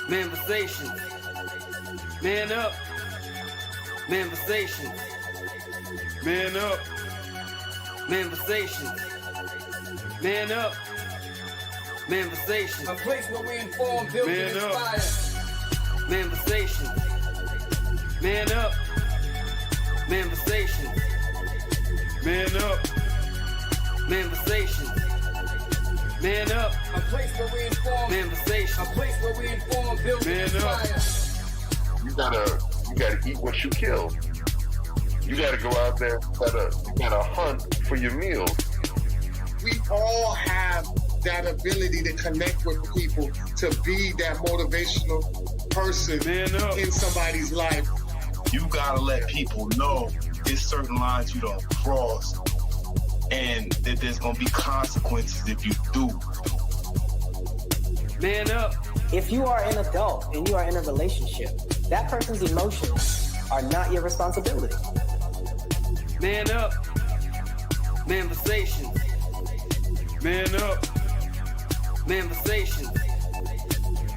Manifestations. Man up. Manifestations. Man up. Manifestations. Man up. Manifestations. A place where we inform, build, and inspire. Manifestations. Man up. Manifestations. Man up. Manifestations. Man up. A place where we inform. Manifestations. A place where we inform, build, and inspire. You gotta eat what you kill. You gotta go out there, you gotta hunt for your meals. We all have that ability to connect with people, to be that motivational person in somebody's life. You gotta let people know there's certain lines you don't cross, and that there's gonna be consequences if you do. Man up. If you are an adult and you are in a relationship, that person's emotions are not your responsibility. Man up. Manifestations. Man up. Manifestations.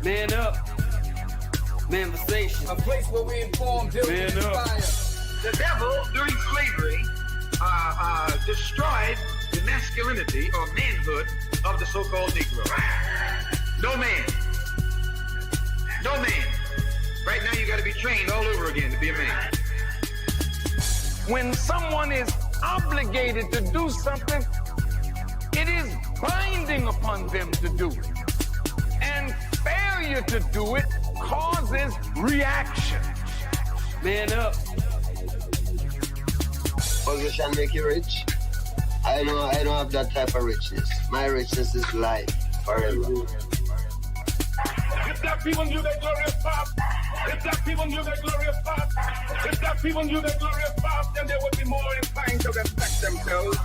Man up. Manifestations. A place where we inform, build, and inspire. The devil, during slavery, destroyed the masculinity or manhood of the so-called Negro. No man. No man. Right now you got to be trained all over again to be a man. When someone is obligated to do something, it is binding upon them to do it. And failure to do it causes reaction. Man up. Position make you rich. I don't have that type of richness. My richness is life forever. If that people knew that glorious path, if that people knew that glorious path, if that people knew that glorious path, then they would be more inclined to respect themselves.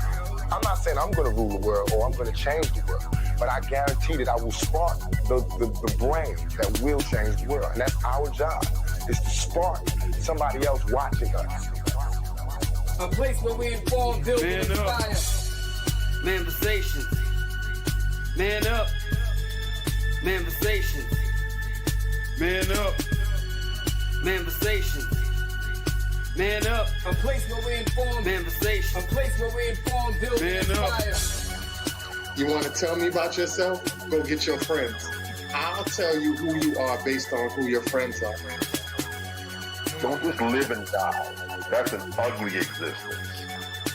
I'm not saying I'm going to rule the world or I'm going to change the world, but I guarantee that I will spark the brain that will change the world. And that's our job, is to spark somebody else watching us. A place where we inform, build, and inspire. Manifestations. Man up. Manifestations. Man up. Manifestations. Man up. A place where we inform. Manifestations. A place where we inform, build, and inspire. You want to tell me about yourself? Go get your friends. I'll tell you who you are based on who your friends are. Don't just live and die. That's an ugly existence.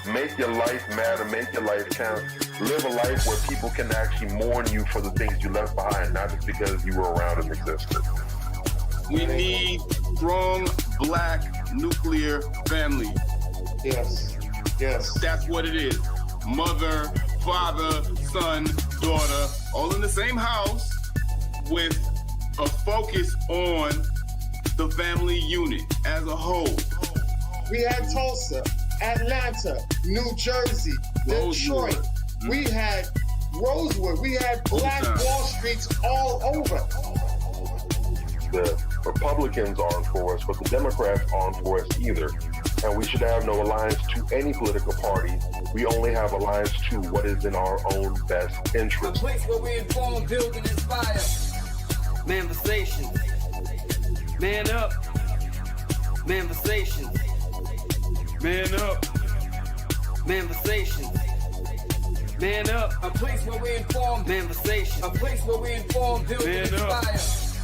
Make your life matter, make your life count. Live a life where people can actually mourn you for the things you left behind, not just because you were around and existed. We need strong black nuclear family. Yes. Yes. That's what it is. Mother, father, son, daughter, all in the same house with a focus on the family unit as a whole. We had Tulsa, Atlanta, New Jersey, Detroit. We had Rosewood. We had Black Wall Streets all over. The Republicans aren't for us, but the Democrats aren't for us either. And we should have no alliance to any political party. We only have alliance to what is in our own best interest. A place where we inform, build, and inspire. Manifestations. Man up. Manifestations. Man up. Manifestations. Man up. A place where we inform. Manifestations. A place where we inform, build, and inspire.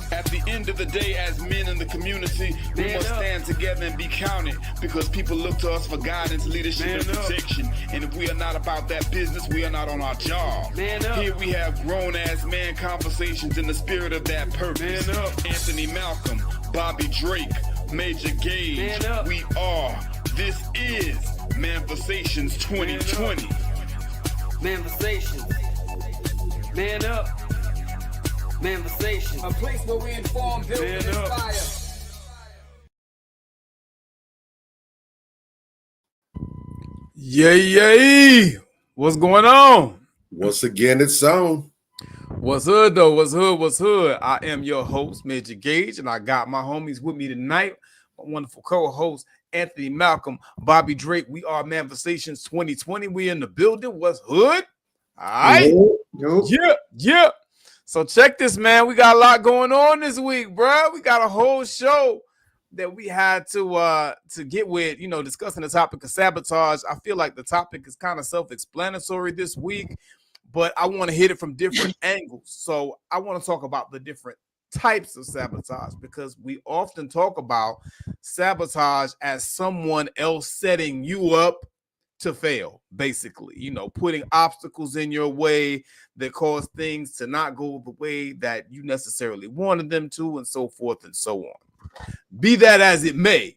At the end of the day, as men in the community, we must stand together and be counted, because people look to us for guidance, leadership, and protection. And if we are not about that business, we are not on our job. Here we have grown-ass man conversations in the spirit of that purpose. Anthony Malcolm, Bobby Drake, Major Gage. We are. This is Manifestations 2020. Manifestations. Man up. Manifestations. A place where we inform, build, and inspire. Yay! What's going on? Once again, it's on. What's hood though? What's hood? What's hood? I am your host, Major Gage, and I got my homies with me tonight. My wonderful co-host, Anthony Malcolm, Bobby Drake. We are Manifestations 2020. We in the building. What's hood? All right. Yeah. So check this, man. We got a lot going on this week, bro. We got a whole show that we had to get with, discussing the topic of sabotage. I feel like the topic is kind of self-explanatory this week, but I want to hit it from different angles. So I want to talk about the different types of sabotage, because we often talk about sabotage as someone else setting you up to fail, basically, putting obstacles in your way that cause things to not go the way that you necessarily wanted them to, and so forth and so on. Be that as it may,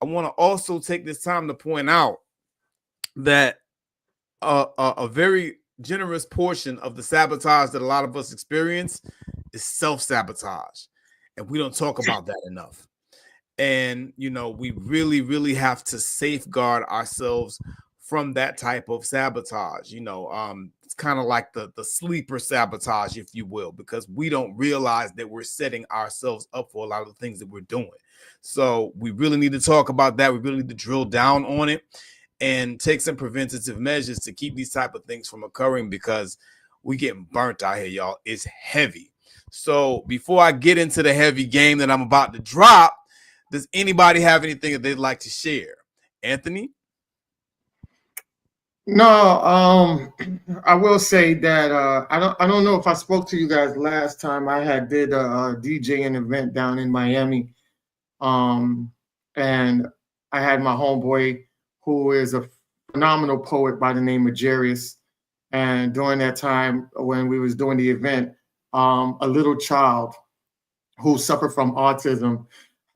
I want to also take this time to point out that a very generous portion of the sabotage that a lot of us experience is self-sabotage, and we don't talk about that enough. And we really, really have to safeguard ourselves from that type of sabotage. It's kind of like the sleeper sabotage, if you will, because we don't realize that we're setting ourselves up for a lot of the things that we're doing. So we really need to talk about that. We really need to drill down on it and take some preventative measures to keep these type of things from occurring, because we getting burnt out here, y'all. It's heavy. So before I get into the heavy game that I'm about to drop, does anybody have anything that they'd like to share? Anthony? No, I will say that I don't know if I spoke to you guys last time. I did a DJing event down in Miami, and I had my homeboy who is a phenomenal poet by the name of Jarius. And during that time when we was doing the event, a little child who suffered from autism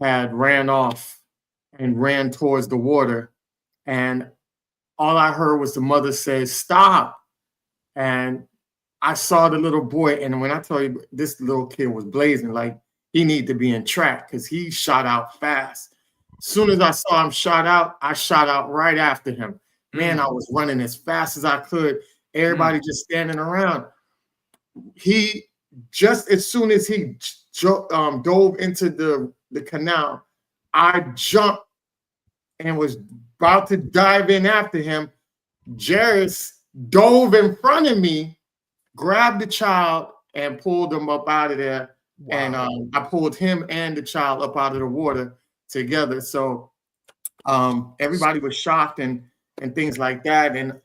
had ran off and ran towards the water, and all I heard was the mother say, "Stop." And I saw the little boy, and when I tell you, this little kid was blazing, like he needed to be in track because he shot out fast. As soon as I saw him shot out, I shot out right after him. Man, I was running as fast as I could. Everybody just standing around. He just as soon as he dove into the canal, I jumped and was about to dive in after him. Jairus dove in front of me, grabbed the child, and pulled him up out of there. Wow. And I pulled him and the child up out of the water together. So everybody was shocked and things like that. And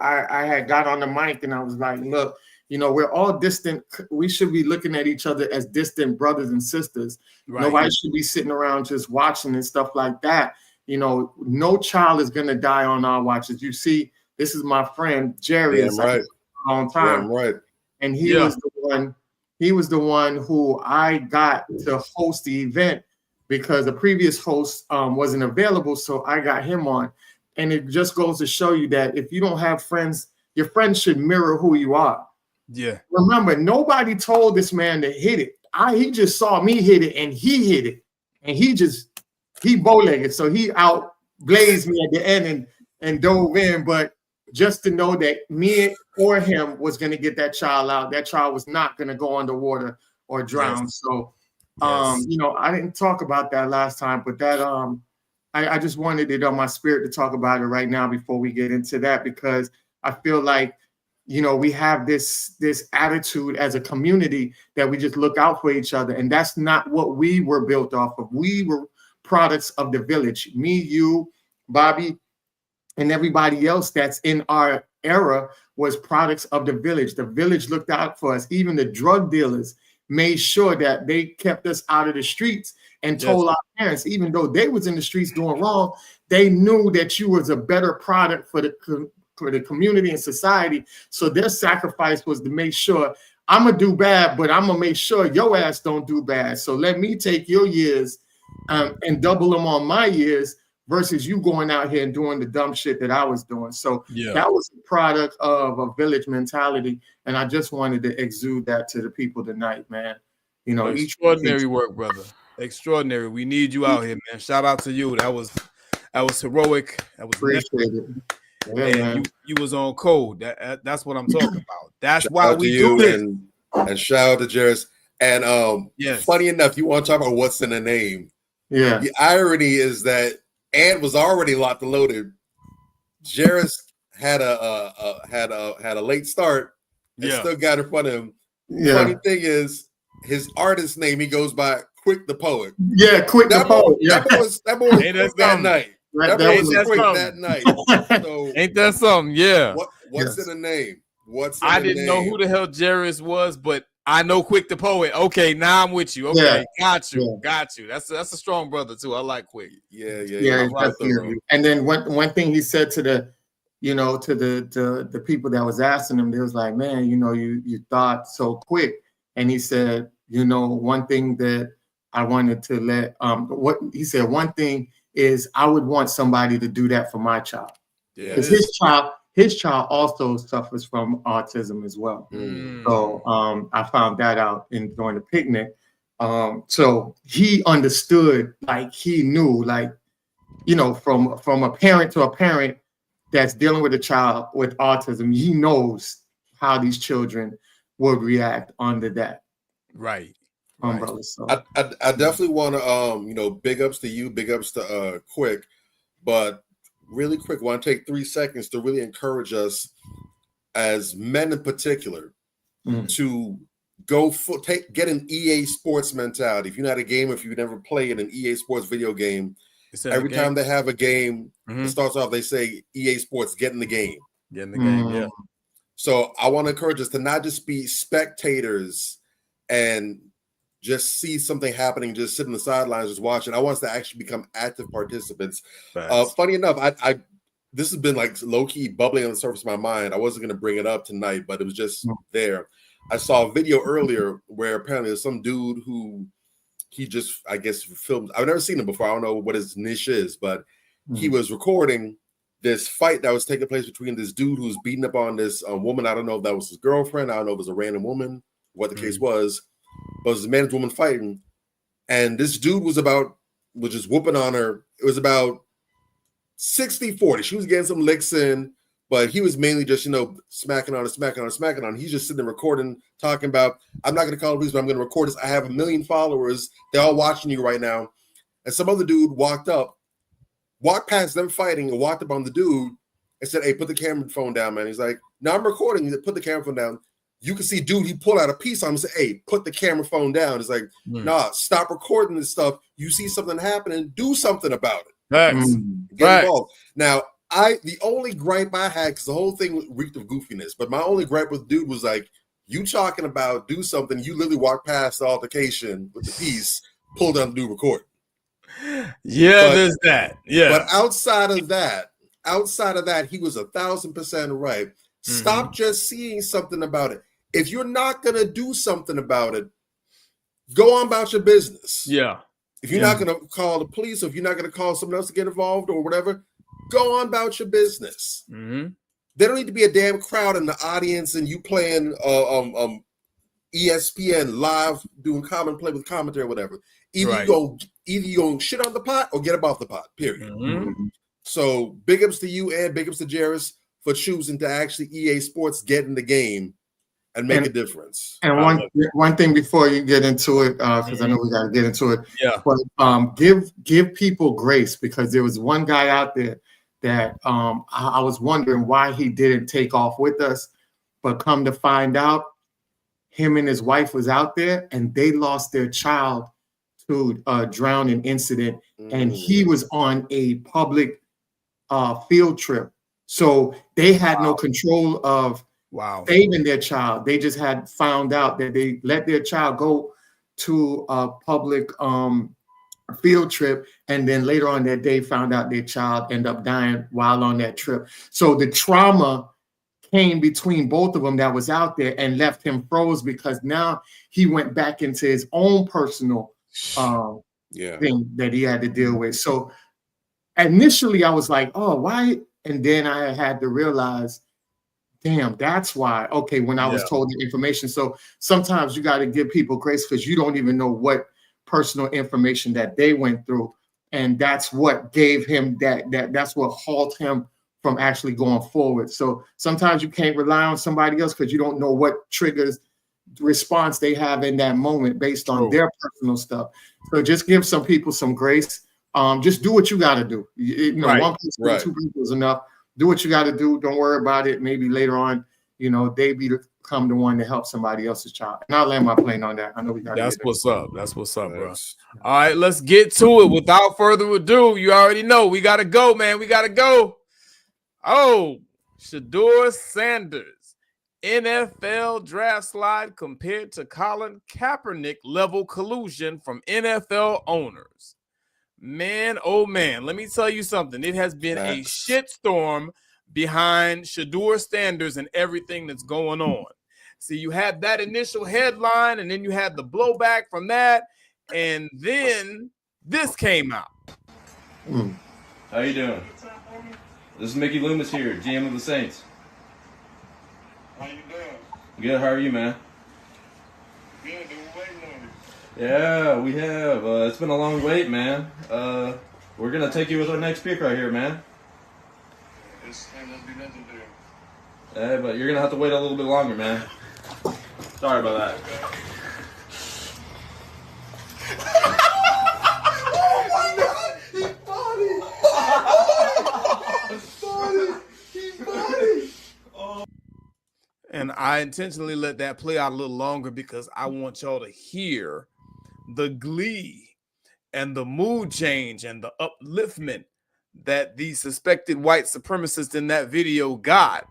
I had got on the mic and I was like, look, we're all distant. We should be looking at each other as distant brothers and sisters. Right. Nobody should be sitting around just watching and stuff like that. No child is going to die on our watches. You see, this is my friend Jerry. Right. A long time. Yeah, right. And he was the one. He was the one who I got to host the event because the previous host wasn't available, so I got him on. And it just goes to show you that if you don't have friends, your friends should mirror who you are. Yeah. Remember, nobody told this man to hit it. He just saw me hit it, and he hit it, and he bow-legged, so he outblazed me at the end and dove in. But just to know that me or him was going to get that child out, that child was not going to go underwater or drown. Yes. So, I didn't talk about that last time, but that I just wanted it on my spirit to talk about it right now before we get into that, because I feel like we have this attitude as a community that we just look out for each other, and that's not what we were built off of. We were products of the village. Me, you, Bobby, and everybody else that's in our era was products of the village. The village looked out for us. Even the drug dealers made sure that they kept us out of the streets and told our parents, even though they was in the streets doing wrong, they knew that you was a better product for the community and society. So their sacrifice was to make sure, I'm going to do bad, but I'm going to make sure your ass don't do bad. So let me take your years and double them on my years versus you going out here and doing the dumb shit that I was doing. So that was a product of a village mentality. And I just wanted to exude that to the people tonight, man. Extraordinary work, brother. Extraordinary. We need you out here, man. Shout out to you. That was heroic. That was appreciate it. Yeah, and you was on code. That's what I'm talking about. That's why we do this. And shout out to Jairus. And funny enough, you want to talk about what's in the name. Yeah. The irony is that Ant was already locked and loaded. Jairus had a late start and still got in front of him. Funny thing is, his artist name, he goes by Quick the Poet. Yeah, Quick the Poet. That boy was quick that night. That boy was quick that night. So ain't that something? Yeah. What's in the name? I didn't know who the hell Jairus was, but I know Quick the Poet. Okay, now I'm with you. Okay, got you. That's a strong brother too. I like Quick. Yeah. And then one thing he said to the, to the people that was asking him, they was like, man, you thought so quick. And he said, one thing that I wanted to let one thing is I would want somebody to do that for my child. Because his child also suffers from autism as well. So I found that out during the picnic. So he understood, like he knew, like, from a parent to a parent that's dealing with a child with autism, he knows how these children would react under that. Right. Umbrella. So I definitely want to big ups to you, big ups to Quick, but really quick, want to take 3 seconds to really encourage us as men in particular to get an EA Sports mentality. If you're not a gamer, if you've never played an EA Sports video game, every time they have a game, it starts off, they say EA Sports, get in the game. Get in the game, yeah. So I want to encourage us to not just be spectators and just see something happening, just sit on the sidelines, just watching. I want us to actually become active participants. Funny enough, I this has been like low-key bubbling on the surface of my mind. I wasn't going to bring it up tonight, but it was just there. I saw a video earlier where apparently there's some dude who he just, I guess, filmed. I've never seen him before. I don't know what his niche is, but he was recording this fight that was taking place between this dude who's beating up on this woman. I don't know if that was his girlfriend. I don't know if it was a random woman, what the case was. But it was a man and woman fighting. And this dude was just whooping on her. It was about 60-40. She was getting some licks in, but he was mainly just, smacking on her. He's just sitting there recording, talking about, I'm not going to call the police, but I'm going to record this. I have 1 million followers. They're all watching you right now. And some other dude walked past them fighting and walked up on the dude and said, hey, put the camera phone down, man. He's like, no, I'm recording. He said, put the camera phone down. You can see, dude, he pulled out a piece on him and said, hey, put the camera phone down. It's like, nah, stop recording this stuff. You see something happening, do something about it. Get involved. Now, the only gripe I had, because the whole thing reeked of goofiness, but my only gripe with dude was like, you talking about do something, you literally walked past the altercation with the piece, pulled down the dude recording. Yeah, there's that. Yeah. But outside of that, he was 1,000% right. Stop just seeing something about it. If you're not going to do something about it, go on about your business. Yeah. If you're not going to call the police, or if you're not going to call someone else to get involved or whatever, go on about your business. There don't need to be a damn crowd in the audience and you playing ESPN live, doing common play with commentary or whatever. Either you go shit on the pot or get above the pot, period. So big ups to you and big ups to Jairus for choosing to actually EA Sports get in the game and make a difference. And one thing before you get into it, because I know we got to get into it. Yeah. But give people grace, because there was one guy out there that I was wondering why he didn't take off with us, but come to find out, him and his wife was out there and they lost their child to a drowning incident, and he was on a public field trip. So they had no control of saving their child. They just had found out that they let their child go to a public field trip, and then later on that day found out their child ended up dying while on that trip. So the trauma came between both of them that was out there and left him froze, because now he went back into his own personal thing that he had to deal with. So initially I was like, oh, why? And then I had to realize, damn, that's why. Okay, when I was told the information. So sometimes you got to give people grace, because you don't even know what personal information that they went through. And that's what gave him that's what halted him from actually going forward. So sometimes you can't rely on somebody else, because you don't know what triggers response they have in that moment based on their personal stuff. So just give some people some grace. Just do what you got to do. One person, two people is enough. Do what you got to do. Don't worry about it. Maybe later on, they become the one to help somebody else's child. And I'll land my plane on that. I know we got. That's what's up. That's what's up, bro. All right, let's get to it. Without further ado, you already know we gotta go, man. We gotta go. Oh, Shedeur Sanders, NFL draft slide compared to Colin Kaepernick level collusion from NFL owners. Man, oh man, let me tell you something. It has been a shitstorm behind Shedeur Sanders and everything that's going on. See, you had that initial headline, and then you had the blowback from that, and then this came out. How you doing? This is Mickey Loomis here, GM of the Saints. How you doing? Good, how are you, man? Good, been waiting on you. Yeah, we have. It's been a long wait, man. We're going to take you with our next pick right here, man. This ain't gonna be nothing to do. But you're going to have to wait a little bit longer, man. Sorry about that. Oh my God! He bought it! And I intentionally let that play out a little longer because I want y'all to hear the glee and the mood change and the upliftment that the suspected white supremacist in that video got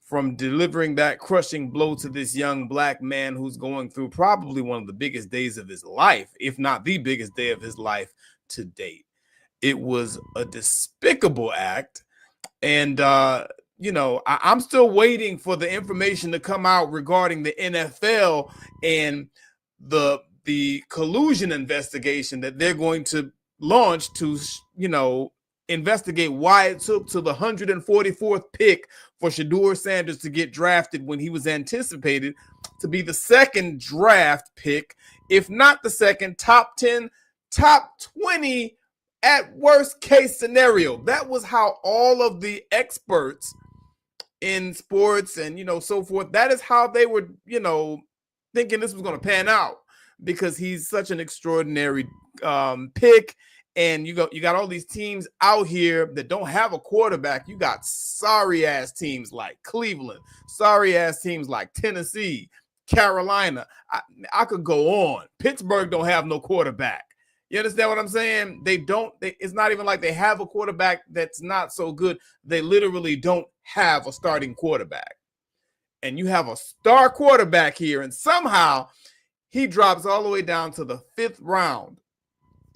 from delivering that crushing blow to this young black man who's going through probably one of the biggest days of his life, if not the biggest day of his life to date. It was a despicable act. And, I'm still waiting for the information to come out regarding the NFL and the collusion investigation that they're going to launch to, investigate why it took to the 144th pick for Shedeur Sanders to get drafted when he was anticipated to be the second draft pick, if not the second, top 10, top 20 at worst case scenario. That was how all of the experts in sports and, so forth, that is how they were, thinking this was going to pan out because he's such an extraordinary pick. And you got all these teams out here that don't have a quarterback. You got sorry ass teams like Cleveland, sorry ass teams like Tennessee, Carolina. I could go on. Pittsburgh don't have no quarterback. You understand what I'm saying? It's not even like they have a quarterback that's not so good. They literally don't have a starting quarterback. And you have a star quarterback here, and somehow he drops all the way down to the 5th round.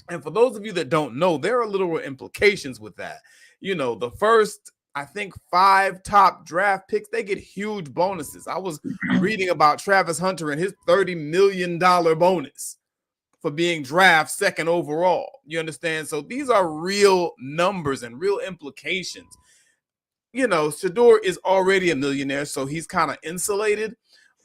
And for those of you that don't know, there are literal implications with that. The first, I think, 5 top draft picks, they get huge bonuses. I was reading about Travis Hunter and his $30 million bonus for being drafted 2nd overall. You understand? So these are real numbers and real implications. Shedeur is already a millionaire, so he's kind of insulated.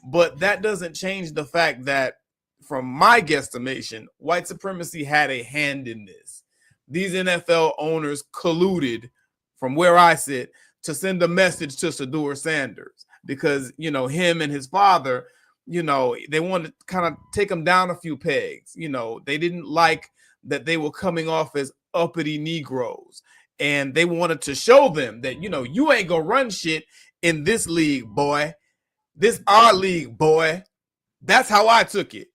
But that doesn't change the fact that, from my guesstimation, white supremacy had a hand in this. These NFL owners colluded, from where I sit, to send a message to Shedeur Sanders because, him and his father, they wanted to kind of take him down a few pegs. They didn't like that they were coming off as uppity Negroes. And they wanted to show them that, you ain't going to run shit in this league, boy. This our league, boy. That's how I took it.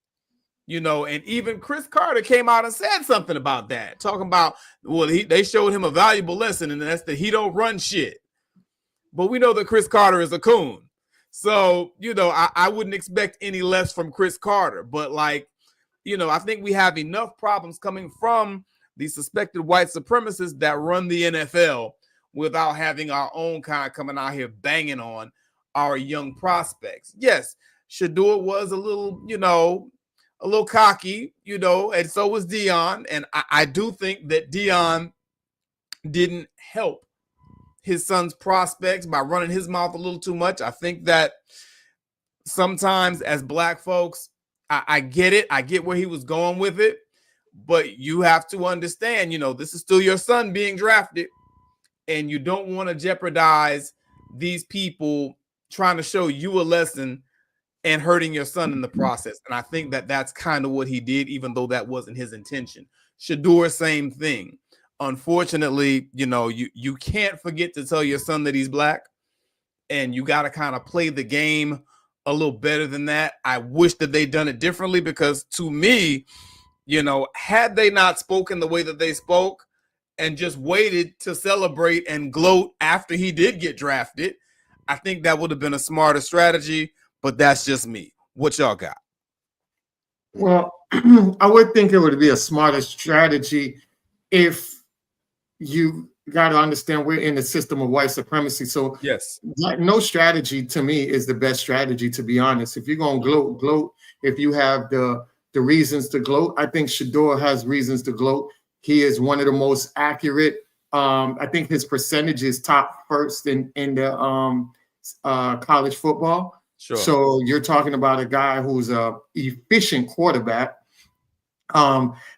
And even Chris Carter came out and said something about that, talking about, they showed him a valuable lesson, and that's that he don't run shit. But we know that Chris Carter is a coon. So, I wouldn't expect any less from Chris Carter. But, I think we have enough problems coming from the suspected white supremacists that run the NFL without having our own kind coming out here banging on our young prospects. Yes, Shedeur was a little cocky, and so was Dion. And I do think that Dion didn't help his son's prospects by running his mouth a little too much. I think that sometimes as black folks, I get it. I get where he was going with it. But you have to understand, this is still your son being drafted. And you don't want to jeopardize these people trying to show you a lesson and hurting your son in the process. And I think that that's kind of what he did, even though that wasn't his intention. Shedeur, same thing. Unfortunately, you can't forget to tell your son that he's black. and you got to kind of play the game a little better than that. I wish that they'd done it differently, because to me, you know, had they not spoken the way that they spoke and just waited to celebrate and gloat after he did get drafted, I think that would have been a smarter strategy, but that's just me. What y'all got? Well, I would think it would be a smarter strategy if you got to understand we're in a system of white supremacy. So yes, no strategy to me is the best strategy, to be honest. If you're going to gloat. If you have the reasons to gloat, I think Shador has reasons to gloat. He is one of the most accurate. I think his percentage is top first in the college football. Sure. So you're talking about a guy who's a efficient quarterback.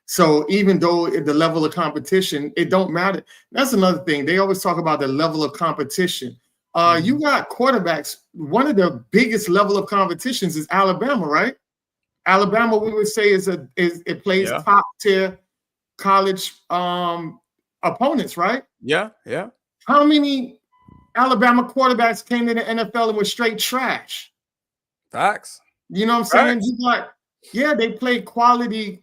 So even though the level of competition, it don't matter. That's another thing. They always talk about the level of competition. You got quarterbacks. One of the biggest level of competitions is Alabama, right? Alabama, we would say, it plays top tier college opponents, right? Yeah, yeah. How many Alabama quarterbacks came to the NFL and were straight trash? Facts. You know what I'm saying? You got, they play quality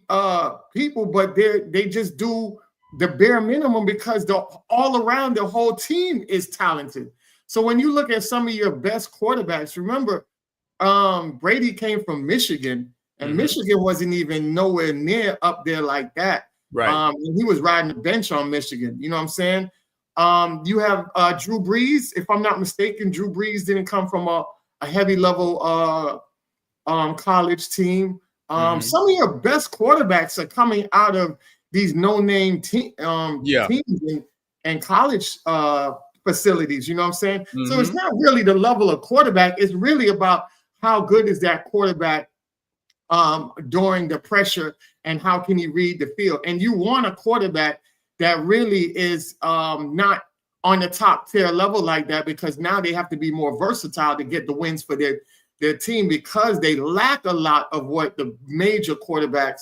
people, but they just do the bare minimum because all around the whole team is talented. So when you look at some of your best quarterbacks, remember, Brady came from Michigan, and Michigan wasn't even nowhere near up there like that. Right. He was riding the bench on Michigan. You know what I'm saying? You have Drew Brees. If I'm not mistaken, Drew Brees didn't come from a heavy level college team. Some of your best quarterbacks are coming out of these no-name teams and college facilities. You know what I'm saying? So it's not really the level of quarterback. It's really about how good is that quarterback during the pressure and how can he read the field. And you want a quarterback that really is not on the top tier level like that, because now they have to be more versatile to get the wins for their team, because they lack a lot of what the major quarterbacks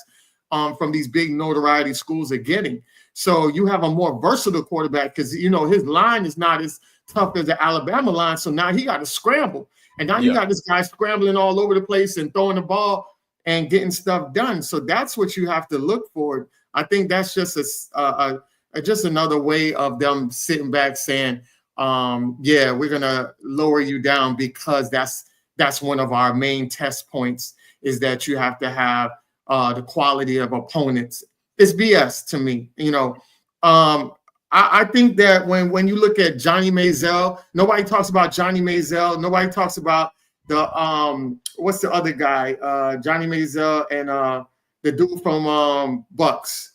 from these big notoriety schools are getting. So you have a more versatile quarterback because, you know, his line is not as tough as the Alabama line. So now he got to scramble. And now you got this guy scrambling all over the place and throwing the ball and getting stuff done. So that's what you have to look for. I think that's just just another way of them sitting back saying, we're going to lower you down because that's one of our main test points, is that you have to have the quality of opponents. It's BS to me. You know, I think that when you look at Johnny Manziel, nobody talks about Johnny Manziel. Nobody talks about the what's the other guy? Johnny Manziel and the dude from Bucks,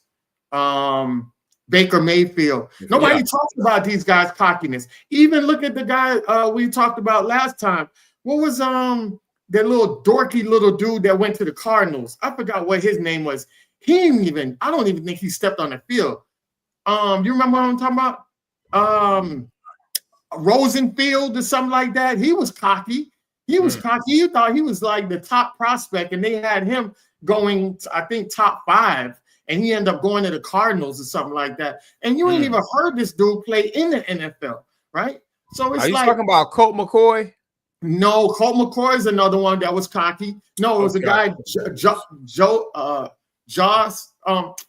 Baker Mayfield. Nobody talks about these guys' cockiness. Even look at the guy we talked about last time. What was that little dorky little dude that went to the Cardinals? I forgot what his name was. I don't even think he stepped on the field. You remember what I'm talking about? Rosenfield or something like that. He was cocky. You thought he was like the top prospect, and they had him going, I think, top 5, and he ended up going to the Cardinals or something like that. And you ain't even heard this dude play in the NFL, right? So it's Are you talking about Colt McCoy? No, Colt McCoy is another one that was cocky. No, it was a guy, Josh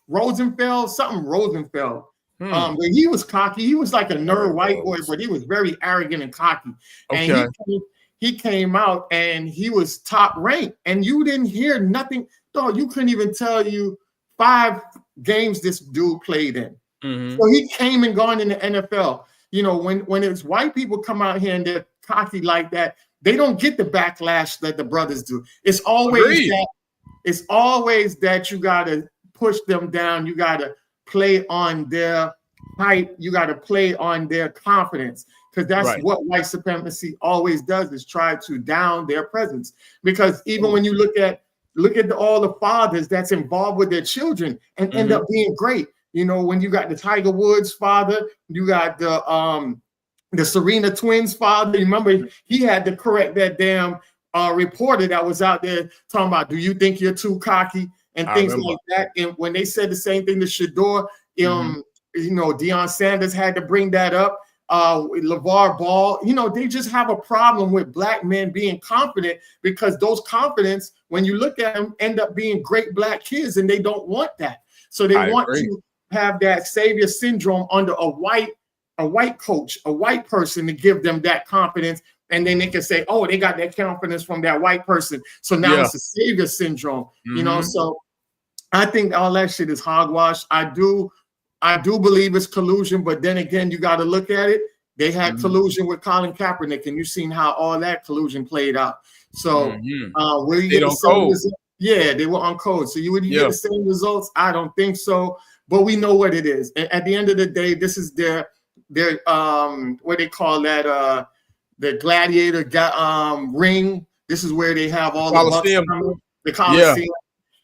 Rosenfeld. But he was cocky. He was like a nerd white boy, but he was very arrogant and cocky. And he came out and he was top ranked, and you didn't hear nothing. Dog, you couldn't even tell you 5 games this dude played in. So he came and gone in the NFL. You know, when it's white people come out here and they're cocky like that, they don't get the backlash that the brothers do. It's always that you got to push them down. You got to play on their hype. You got to play on their confidence, because that's what white supremacy always does, is try to down their presence. Because even when you look at all the fathers that's involved with their children and end up being great. You know, when you got the Tiger Woods father, you got the Serena twins father. Remember, he had to correct that damn reporter that was out there talking about, do you think you're too cocky and things like that. And when they said the same thing to Shador, you know, Deion Sanders had to bring that up. LeVar Ball, they just have a problem with black men being confident, because those confidence, when you look at them, end up being great black kids, and they don't want that. So they want to have that savior syndrome under a white coach, a white person, to give them that confidence. And then they can say, oh, they got that confidence from that white person. So now it's a savior syndrome, So I think all that shit is hogwash. I do believe it's collusion, but then again, you got to look at it. They had collusion with Colin Kaepernick, and you've seen how all that collusion played out. So where you get the same results? Yeah, they were on code. So you would get the same results? I don't think so. But we know what it is. And at the end of the day, this is their what they call that, the gladiator ring. This is where they have all the bucks come in. The Coliseum.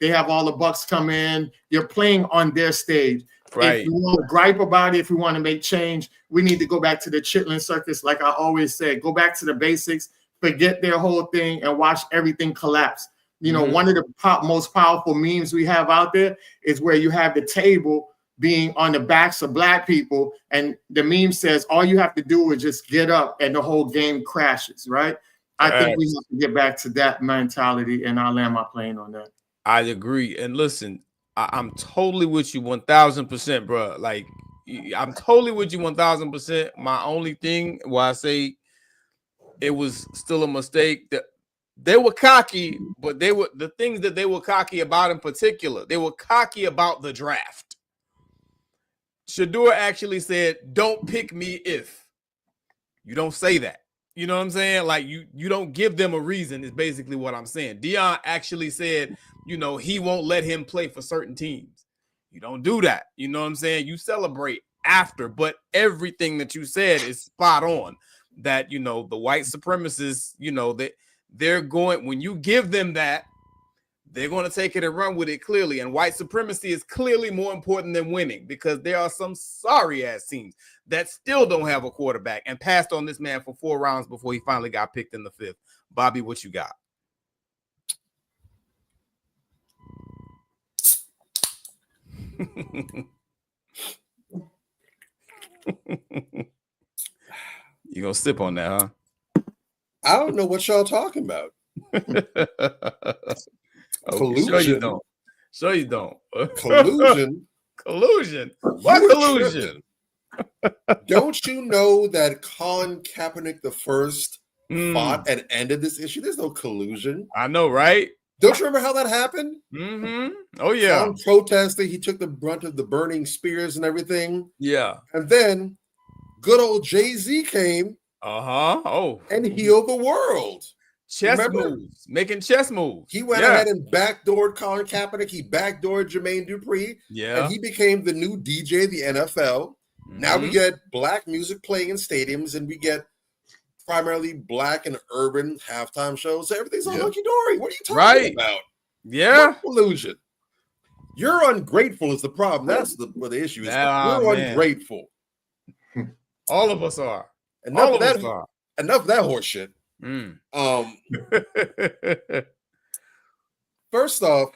They have all the bucks come in. You're playing on their stage. Right. If you want to gripe about it, if we want to make change, we need to go back to the Chitlin Circus. Like I always say, go back to the basics, forget their whole thing, and watch everything collapse. One of the most powerful memes we have out there is where you have the table being on the backs of black people, and the meme says all you have to do is just get up and the whole game crashes, right? I think we have to get back to that mentality, and I'll land my plane on that. I agree. And listen, I'm totally with you 1000%, bro. Like, I'm totally with you 1000%. My only thing why I say it was still a mistake, that they were cocky, but they were the things that they were cocky about in particular. They were cocky about the draft. Shador actually said, "Don't pick me if." You don't say that. You know what I'm saying? Like, you don't give them a reason, is basically what I'm saying. Deion actually said, he won't let him play for certain teams. You don't do that. You know what I'm saying? You celebrate after, but everything that you said is spot on. That, the white supremacists, they're going, when you give them that, they're going to take it and run with it clearly. And white supremacy is clearly more important than winning, because there are some sorry ass teams that still don't have a quarterback and passed on this man for 4 rounds before he finally got picked in the 5th. Bobby, what you got? You gonna sip on that, huh? I don't know what y'all talking about. Collusion. Sure you don't. Sure you don't. Collusion. Collusion. What collusion? Don't you know that Colin Kaepernick the first fought and ended this issue? There's no collusion. I know, right? Don't you remember how that happened? Oh, yeah. Colin protested. He took the brunt of the burning spears and everything. Yeah. And then good old G.A.U.G.E came. And healed the world. Moves. Making chess moves. He went ahead and backdoored Colin Kaepernick. He backdoored Jermaine Dupri. Yeah. And he became the new DJ of the NFL. Now we get black music playing in stadiums, and we get primarily black and urban halftime shows. So everything's all hunky-dory. What are you talking about? Yeah. What collusion? You're ungrateful is the problem. That's what the issue is. You're ungrateful. All of us are. Enough of that horse shit. First off,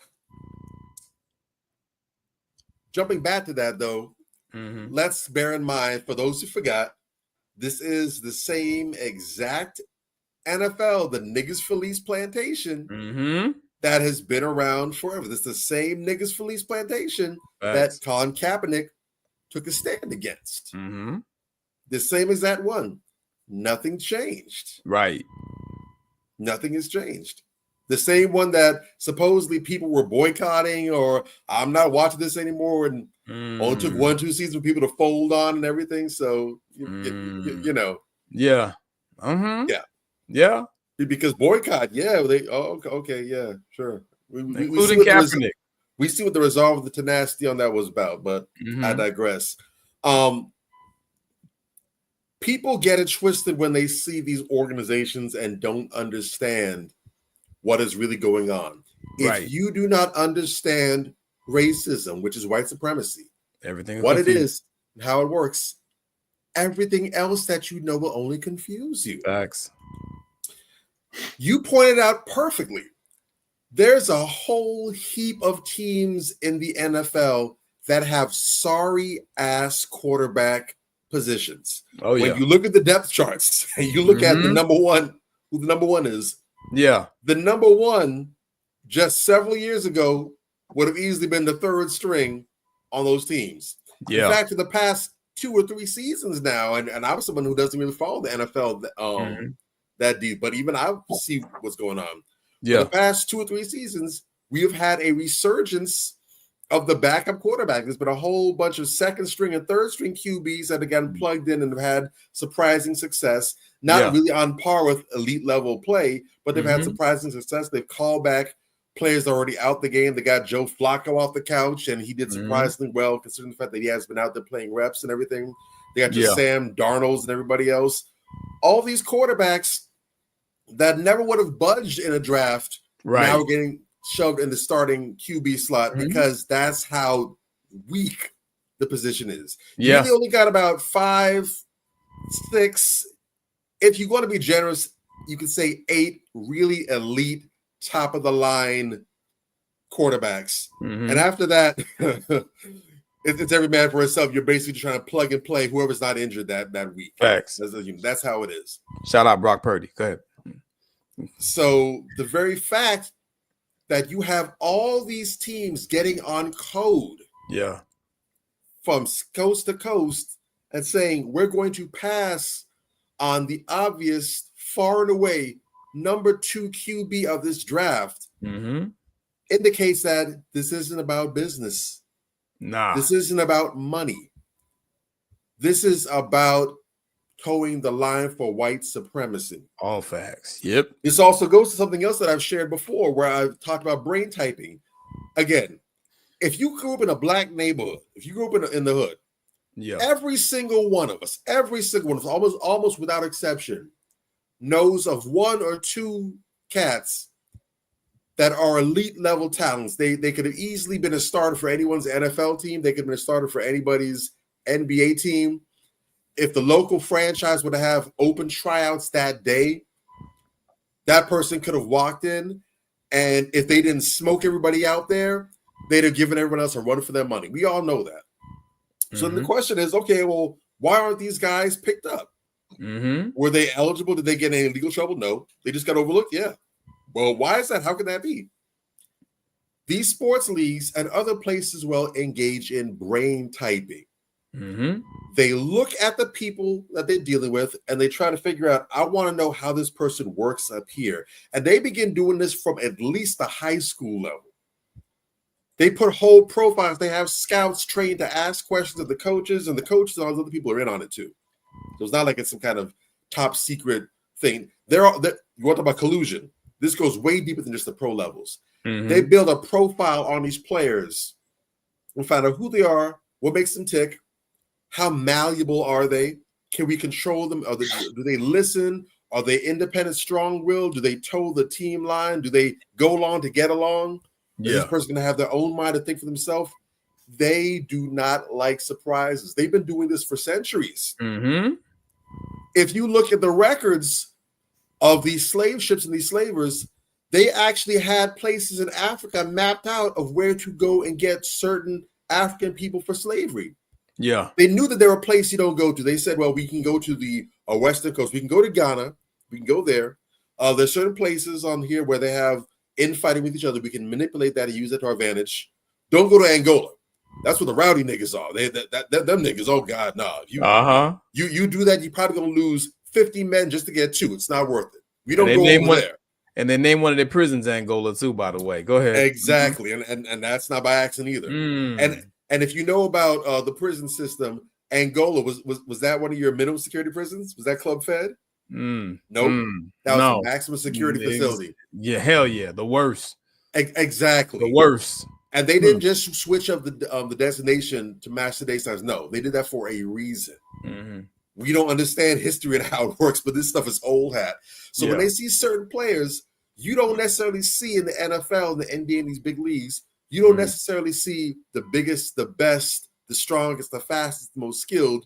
jumping back to that though, let's bear in mind, for those who forgot, this is the same exact NFL, the Niggas Felice Plantation, that has been around forever. This is the same Niggas Felice Plantation that Colin Kaepernick took a stand against. The same exact one. Nothing changed. Right. Nothing has changed. The same one that supposedly people were boycotting, or I'm not watching this anymore, and only took 1-2 seasons for people to fold on and everything. So you know, yeah, yeah. Because boycott, okay, yeah, sure. Including Kaepernick. We see what the resolve of the tenacity on that was about, but I digress. People get it twisted when they see these organizations and don't understand what is really going on. If you do not understand racism, which is white supremacy, what it is, and how it works, everything else that you know will only confuse you. Facts. You pointed out perfectly. There's a whole heap of teams in the NFL that have sorry ass quarterback positions. Oh, yeah. When you look at the depth charts and you look at the number one, who the number one is, the number one just several years ago would have easily been the third string on those teams. In fact, for the past 2 or 3 seasons now, and I'm someone who doesn't really follow the NFL that deep, but even I see what's going on. For the past 2 or 3 seasons, we have had a resurgence of the backup quarterback. There's been a whole bunch of second string and third string QBs that have gotten plugged in and have had surprising success. Not really on par with elite level play, but they've had surprising success. They've called back players already out the game. They got Joe Flacco off the couch, and he did surprisingly well considering the fact that he has been out there playing reps and everything. They got your Sam Darnolds and everybody else. All these quarterbacks that never would have budged in a draft now are getting shoved in the starting QB slot because that's how weak the position is. You really only got about 5, 6, if you want to be generous, you can say 8 really elite, top of the line quarterbacks. And after that, it's every man for himself. You're basically trying to plug and play whoever's not injured that week. Facts. That's how it is. Shout out Brock Purdy. Go ahead. So the very fact that you have all these teams getting on code from coast to coast and saying we're going to pass on the obvious, far and away number 2 QB of this draft indicates that this isn't about business. This isn't about money. This is about towing the line for white supremacy. All facts. Yep. This also goes to something else that I've shared before where I've talked about brain typing. Again, if you grew up in a black neighborhood, if you grew up in the hood, every single one of us, almost without exception, knows of 1 or 2 cats that are elite level talents. They could have easily been a starter for anyone's NFL team. They could have been a starter for anybody's NBA team. If the local franchise would have open tryouts that day, that person could have walked in, and if they didn't smoke everybody out there, they'd have given everyone else a run for their money. We all know that. So the question is, okay, well, why aren't these guys picked up? Were they eligible? Did they get any legal trouble? No. They just got overlooked? Yeah. Well, why is that? How can that be? These sports leagues and other places will engage in brain typing. They look at the people that they're dealing with and they try to figure out, I want to know how this person works up here. And they begin doing this from at least the high school level. They put whole profiles. They have scouts trained to ask questions of the coaches, and the coaches and all those other people are in on it too. So it's not like it's some kind of top secret thing. You want to talk about collusion. This goes way deeper than just the pro levels. They build a profile on these players and find out who they are, what makes them tick, how malleable are they, can we control them, do they listen, are they independent, strong-willed, do they toe the team line, do they go along to get along? Is this person going to have their own mind to think for themselves? They do not like surprises. They've been doing this for centuries. If you look at the records of these slave ships and these slavers, they actually had places in Africa mapped out of where to go and get certain African people for slavery. They knew that there were places you don't go to. They said, well, we can go to the Western Coast. We can go to Ghana. We can go there. There's certain places on here where they have infighting with each other. We can manipulate that and use it to our advantage. Don't go to Angola. That's where the rowdy niggas are. Them niggas, oh God, nah. You do that, you're probably going to lose 50 men just to get 2. It's not worth it. We don't go over there. And they named one of their prisons Angola too, by the way. Go ahead. Exactly. And that's not by accident either. And if you know about the prison system, Angola, was that one of your minimum security prisons? Was that club fed? Nope. That was a maximum security facility. Yeah, hell yeah. The worst. Exactly. The worst. And they didn't just switch up the destination to match today's times. No, they did that for a reason. We don't understand history and how it works, but this stuff is old hat. So when they see certain players, you don't necessarily see in the NFL, the NBA, and these big leagues, you don't necessarily see the biggest, the best, the strongest, the fastest, the most skilled.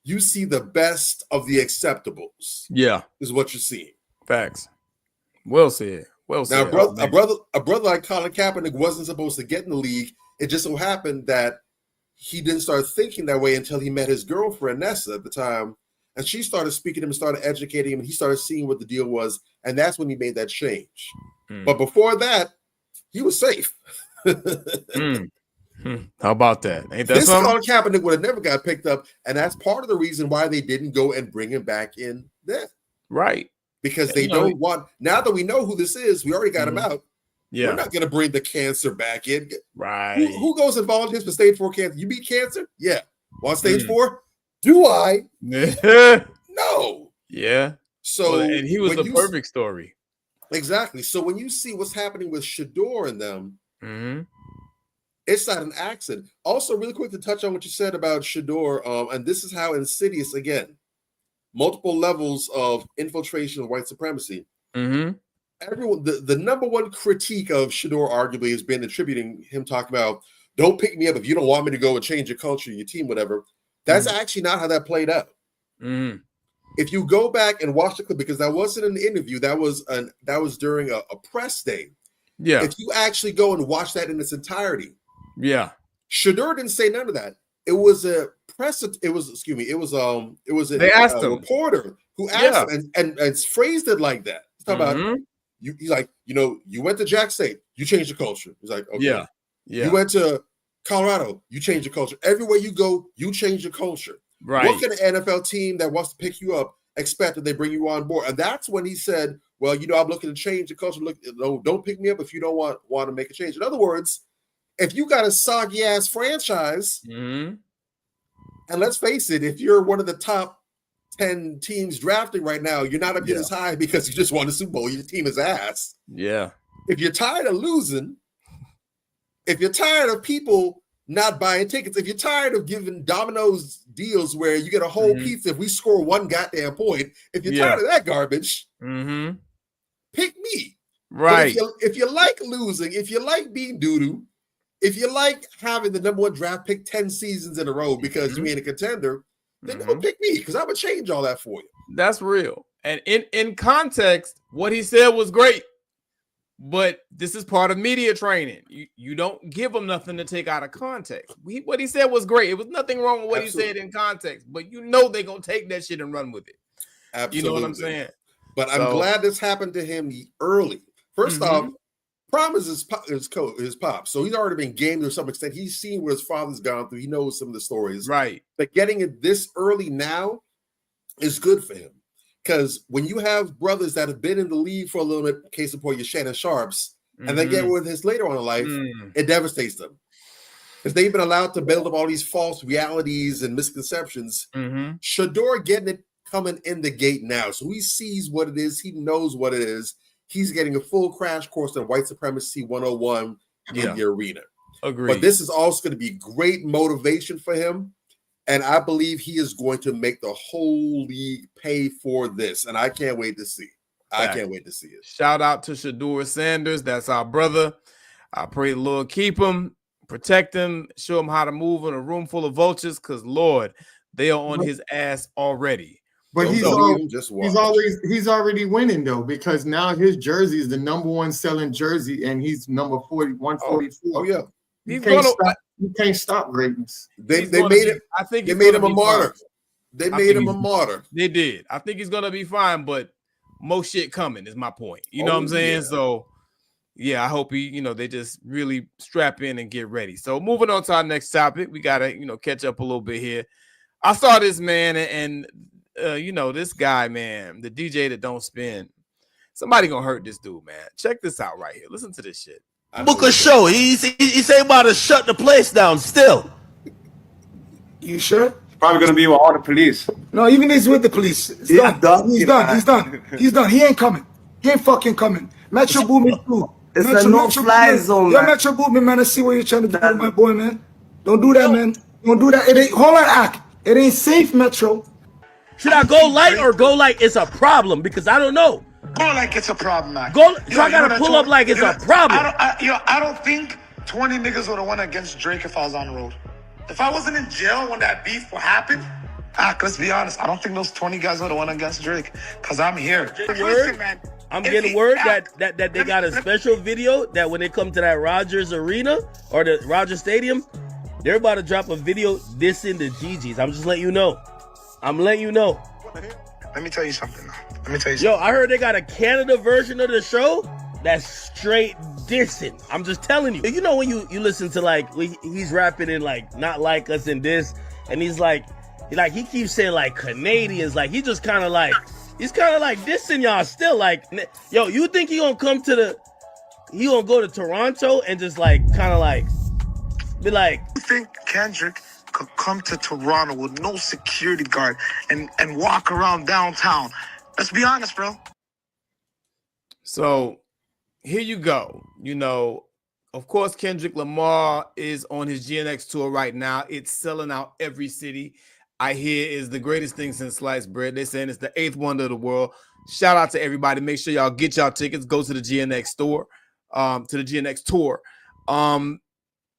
You see the best of the acceptables. Is what you're seeing. Facts. Well said. Well said. Now, a brother like Colin Kaepernick wasn't supposed to get in the league. It just so happened that he didn't start thinking that way until he met his girlfriend, Nessa, at the time. And she started speaking to him and started educating him. And he started seeing what the deal was. And that's when he made that change. But before that, he was safe. How about that? Ain't that this something? Colin Kaepernick would have never got picked up. And that's part of the reason why they didn't go and bring him back in then. Right. Because they don't want, now that we know who this is, we already got him out. Yeah. We're not going to bring the cancer back in. Right. Who goes and volunteers for stage 4 cancer? You beat cancer? Yeah. Want stage 4? Do I? No. Yeah. So, and he was the perfect story. Exactly. So when you see what's happening with Shador and them, it's not an accident. Also, really quick to touch on what you said about Shador, and this is how insidious, again, multiple levels of infiltration of white supremacy. Everyone, the number one critique of Shador arguably has been attributing him talking about, don't pick me up if you don't want me to go and change your culture, your team, whatever. That's actually not how that played out. If you go back and watch the clip, because that wasn't an interview, that was during a press day. Yeah. If you actually go and watch that in its entirety, Shador didn't say none of that. It was a reporter who asked him and phrased it like that. He's talking about he's like, you went to Jack State, you changed the culture. He's like, okay. Yeah. You went to Colorado, you changed the culture. Everywhere you go, you change the culture. Right. What can an NFL team that wants to pick you up expect that they bring you on board? And that's when he said, well, I'm looking to change the culture. Look, don't pick me up if you don't want to make a change. In other words, if you got a soggy ass franchise, and let's face it, if you're one of the top 10 teams drafting right now, you're not up here as high because you just won the Super Bowl. Your team is ass. Yeah. If you're tired of losing, if you're tired of people not buying tickets, if you're tired of giving Domino's deals where you get a whole pizza if we score one goddamn point, if you're tired of that garbage, pick me. Right. But if you like losing, if you like being doo-doo, if you like having the number 1 draft pick 10 seasons in a row because you ain't a contender, then don't pick me because I would change all that for you. That's real. And in context, what he said was great. But this is part of media training. You don't give them nothing to take out of context. What he said was great. It was nothing wrong with what he said in context. But they're going to take that shit and run with it. Absolutely. You know what I'm saying? But I'm glad this happened to him early. First off, Prom is his pop. So he's already been gamed to some extent. He's seen what his father's gone through. He knows some of the stories. Right. But getting it this early now is good for him. Because when you have brothers that have been in the league for a little bit, case in point, your Shannon Sharps, and they get with his later on in life, it devastates them. Because they've been allowed to build up all these false realities and misconceptions. Shador getting it coming in the gate now. So he sees what it is. He knows what it is. He's getting a full crash course on white supremacy 101 in the arena. Agreed. But this is also going to be great motivation for him. And I believe he is going to make the whole league pay for this. And I can't wait to see. I can't wait to see it. Shout out to Shador Sanders. That's our brother. I pray the Lord keep him, protect him, show him how to move in a room full of vultures. Because, Lord, they are on his ass already. But he's already winning, though, because now his jersey is the number 1 selling jersey, and he's number 144. Oh yeah. You can't stop greatness. They made it. I think they made him a martyr. They made him a martyr. They did. I think he's gonna be fine, but more shit coming is my point. You know what I'm saying? Yeah. So yeah, I hope they just really strap in and get ready. So moving on to our next topic, we gotta catch up a little bit here. I saw this man and this guy, man, the DJ that don't spin. Somebody gonna hurt this dude, man. Check this out right here. Listen to this shit. Book a show. He say about to shut the place down still. You sure? Probably gonna be with all the police. No, even he's with the police. He's done. He's done. He ain't coming. He ain't fucking coming. Metro Boomin too. It's a no-fly zone, man. Yo, Metro Boomin, man. I see what you're trying to do with my boy, man. Don't do that, man. Don't do that. It ain't. Hold on, Ack. It ain't safe, Metro. Should I go light or go like it's a problem? Because I don't know. Go like it's a problem, man. So I gotta pull up like it's a problem. I don't think 20 niggas would have won against Drake if I was on the road. If I wasn't in jail when that beef happened, let's be honest, I don't think those 20 guys would have won against Drake. Cause I'm here. I'm getting word that they got a special video that when they come to that Rogers Arena or the Rogers Stadium, They're about to drop a video dissing the G.G.E.s. I'm just letting you know. I'm letting you know. Let me tell you something now. Let me tell you Yo, something. I heard they got a Canada version of the show that's straight dissing. I'm just telling you. You know when you listen to like he's rapping in like Not Like Us and this, and he's like he keeps saying like Canadians, like he just kind of like he's kind of like dissing y'all still. Like, yo, you think he gonna go to Toronto and just like kind of like be like, You think Kendrick could come to Toronto with no security guard and walk around downtown? Let's be honest, bro. So here you go. You know, of course, Kendrick Lamar is on his GNX tour right now. It's selling out every city. I hear is the greatest thing since sliced bread. They're saying it's the 8th wonder of the world. Shout out to everybody. Make sure y'all get y'all tickets. Go to the GNX store, to the GNX tour.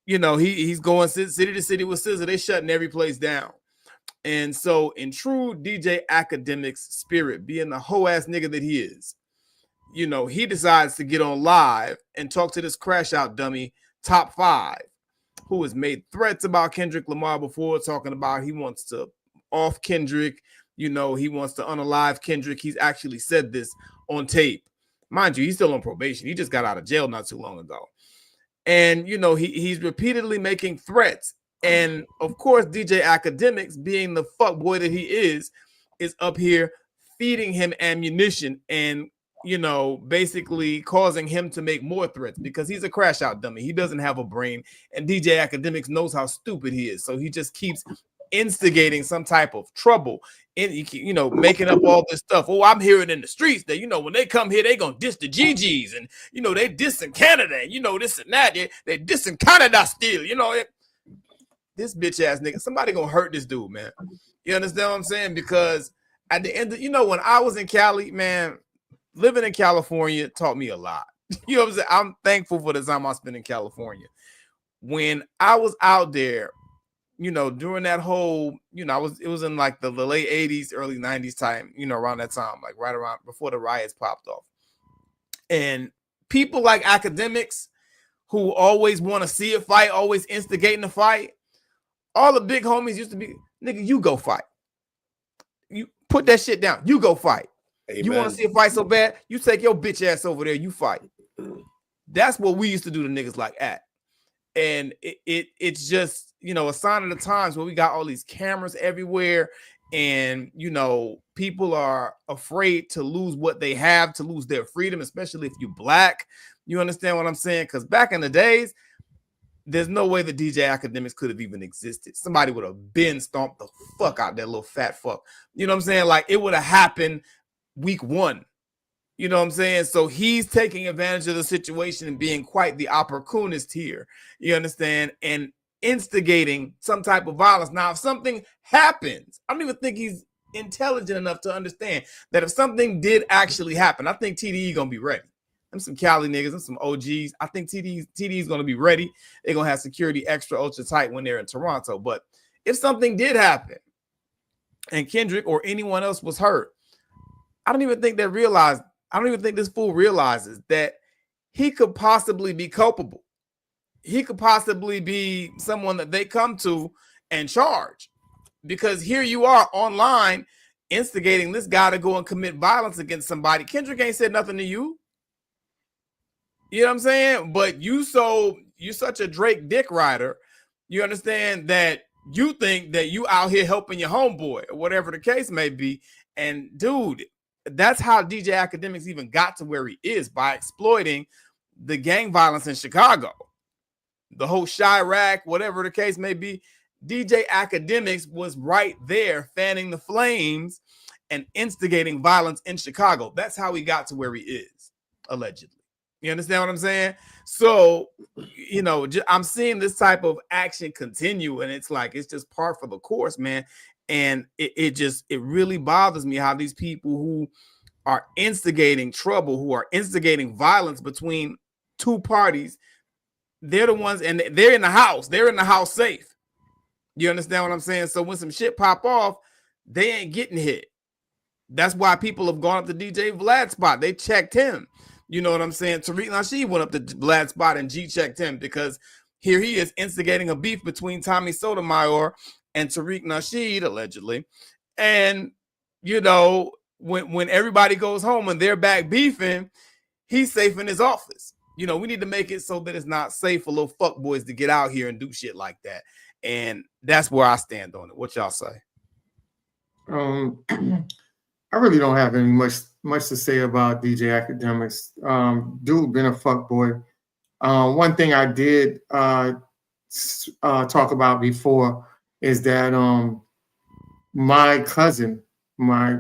You know, he's going city to city with SZA. They shutting every place down. And so in true DJ Academics spirit, being the hoe ass nigga that he is, you know, he decides to get on live and talk to this crash out dummy Top 5, who has made threats about Kendrick Lamar before, talking about he wants to off Kendrick, you know, he wants to unalive Kendrick. He's actually said this on tape. Mind you, he's still on probation. He just got out of jail not too long ago. And, you know, he's repeatedly making threats. And, of course, DJ Academics, being the fuckboy that he is up here feeding him ammunition and, you know, basically causing him to make more threats because he's a crash out dummy. He doesn't have a brain. And DJ Academics knows how stupid he is. So he just keeps instigating some type of trouble and, you know, making up all this stuff. Oh, I'm hearing in the streets that, you know, when they come here, they gonna diss the G.A.U.G.E.s and, you know, they dissing Canada and, you know, this and that. They dissing Canada still, you know. This bitch ass nigga, somebody gonna hurt this dude, man. You understand what I'm saying? Because at the end of, you know, when I was in Cali, man, living in California taught me a lot. You know what I'm saying? I'm thankful for the time I spent in California. When I was out there, you know, during that whole, you know, it was in like the late 80s, early 90s time, you know, around that time, like right around before the riots popped off. And people like Academics who always want to see a fight, always instigating the fight, all the big homies used to be, nigga, you go fight. You put that shit down. You go fight. Amen. You want to see a fight so bad, you take your bitch ass over there, you fight. That's what we used to do to niggas like that. And it's just, you know, a sign of the times where we got all these cameras everywhere and, you know, people are afraid to lose what they have, to lose their freedom, especially if you're black. You understand what I'm saying? Because back in the days, there's no way the DJ Academics could have even existed. Somebody would have been stomped the fuck out that little fat fuck. You know what I'm saying? Like it would have happened week 1. You know what I'm saying? So he's taking advantage of the situation and being quite the opportunist here. You understand? And instigating some type of violence. Now, if something happens, I don't even think he's intelligent enough to understand that if something did actually happen, I think TDE gonna be ready. Them some Cali niggas, them some OGs. I think TDE is gonna be ready. They're gonna have security extra ultra tight when they're in Toronto. But if something did happen and Kendrick or anyone else was hurt, I don't even think this fool realizes that he could possibly be culpable. He could possibly be someone that they come to and charge, because here you are online instigating this guy to go and commit violence against somebody. Kendrick ain't said nothing to you. You know what I'm saying? But you're such a Drake dick rider. You understand that you think that you out here helping your homeboy or whatever the case may be. And dude, that's how DJ Academics even got to where he is, by exploiting the gang violence in Chicago. The whole Chirac, whatever the case may be, DJ Academics was right there fanning the flames and instigating violence in Chicago. That's how he got to where he is, allegedly. You understand what I'm saying? So, you know, I'm seeing this type of action continue, and it's like, it's just par for the course, man. And it really bothers me how these people who are instigating trouble, who are instigating violence between two parties, they're the ones, and they're in the house. They're in the house safe. You understand what I'm saying? So when some shit pop off, they ain't getting hit. That's why people have gone up to DJ Vlad's spot. They checked him. You know what I'm saying? Tariq Nasheed went up to Vlad's spot and G checked him because here he is instigating a beef between Tommy Sotomayor and Tariq Nasheed, allegedly. And, you know, when everybody goes home and they're back beefing, he's safe in his office. You know, we need to make it so that it's not safe for little fuckboys to get out here and do shit like that. And that's where I stand on it. What y'all say? I really don't have any much to say about DJ Academics. Dude been a fuckboy. One thing I did talk about before is that my cousin, my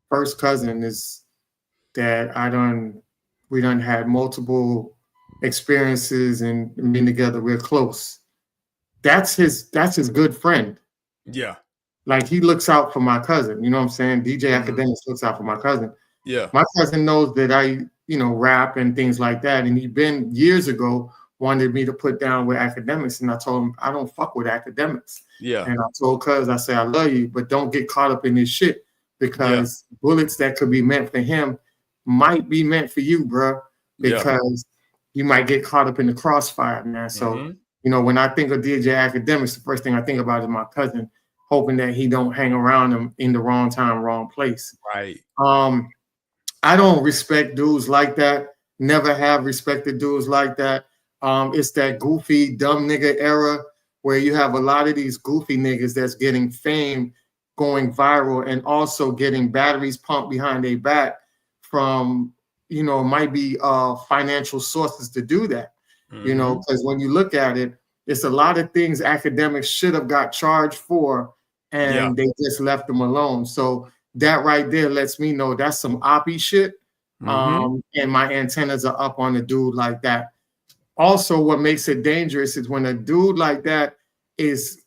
first cousin, is that we done had multiple experiences and being together. We're close. That's his good friend. Yeah. Like, he looks out for my cousin. You know what I'm saying? DJ Academics looks out for my cousin. Yeah. My cousin knows that I, rap and things like that. And he been years ago wanted me to put down with Academics. And I told him, I don't fuck with Academics. Yeah. And I told cuz, I said, I love you, but don't get caught up in this shit, because bullets that could be meant for him might be meant for you, bro, because you might get caught up in the crossfire, man. So, when I think of DJ Academics, the first thing I think about is my cousin, hoping that he don't hang around him in the wrong time, wrong place. Right. I don't respect dudes like that. Never have respected dudes like that. It's that goofy, dumb nigga era where you have a lot of these goofy niggas that's getting fame, going viral, and also getting batteries pumped behind their back from, might be financial sources to do that. Because when you look at it, it's a lot of things Academics should have got charged for, and they just left them alone. So that right there lets me know that's some oppie shit. And my antennas are up on a dude like that. Also, what makes it dangerous is when a dude like that is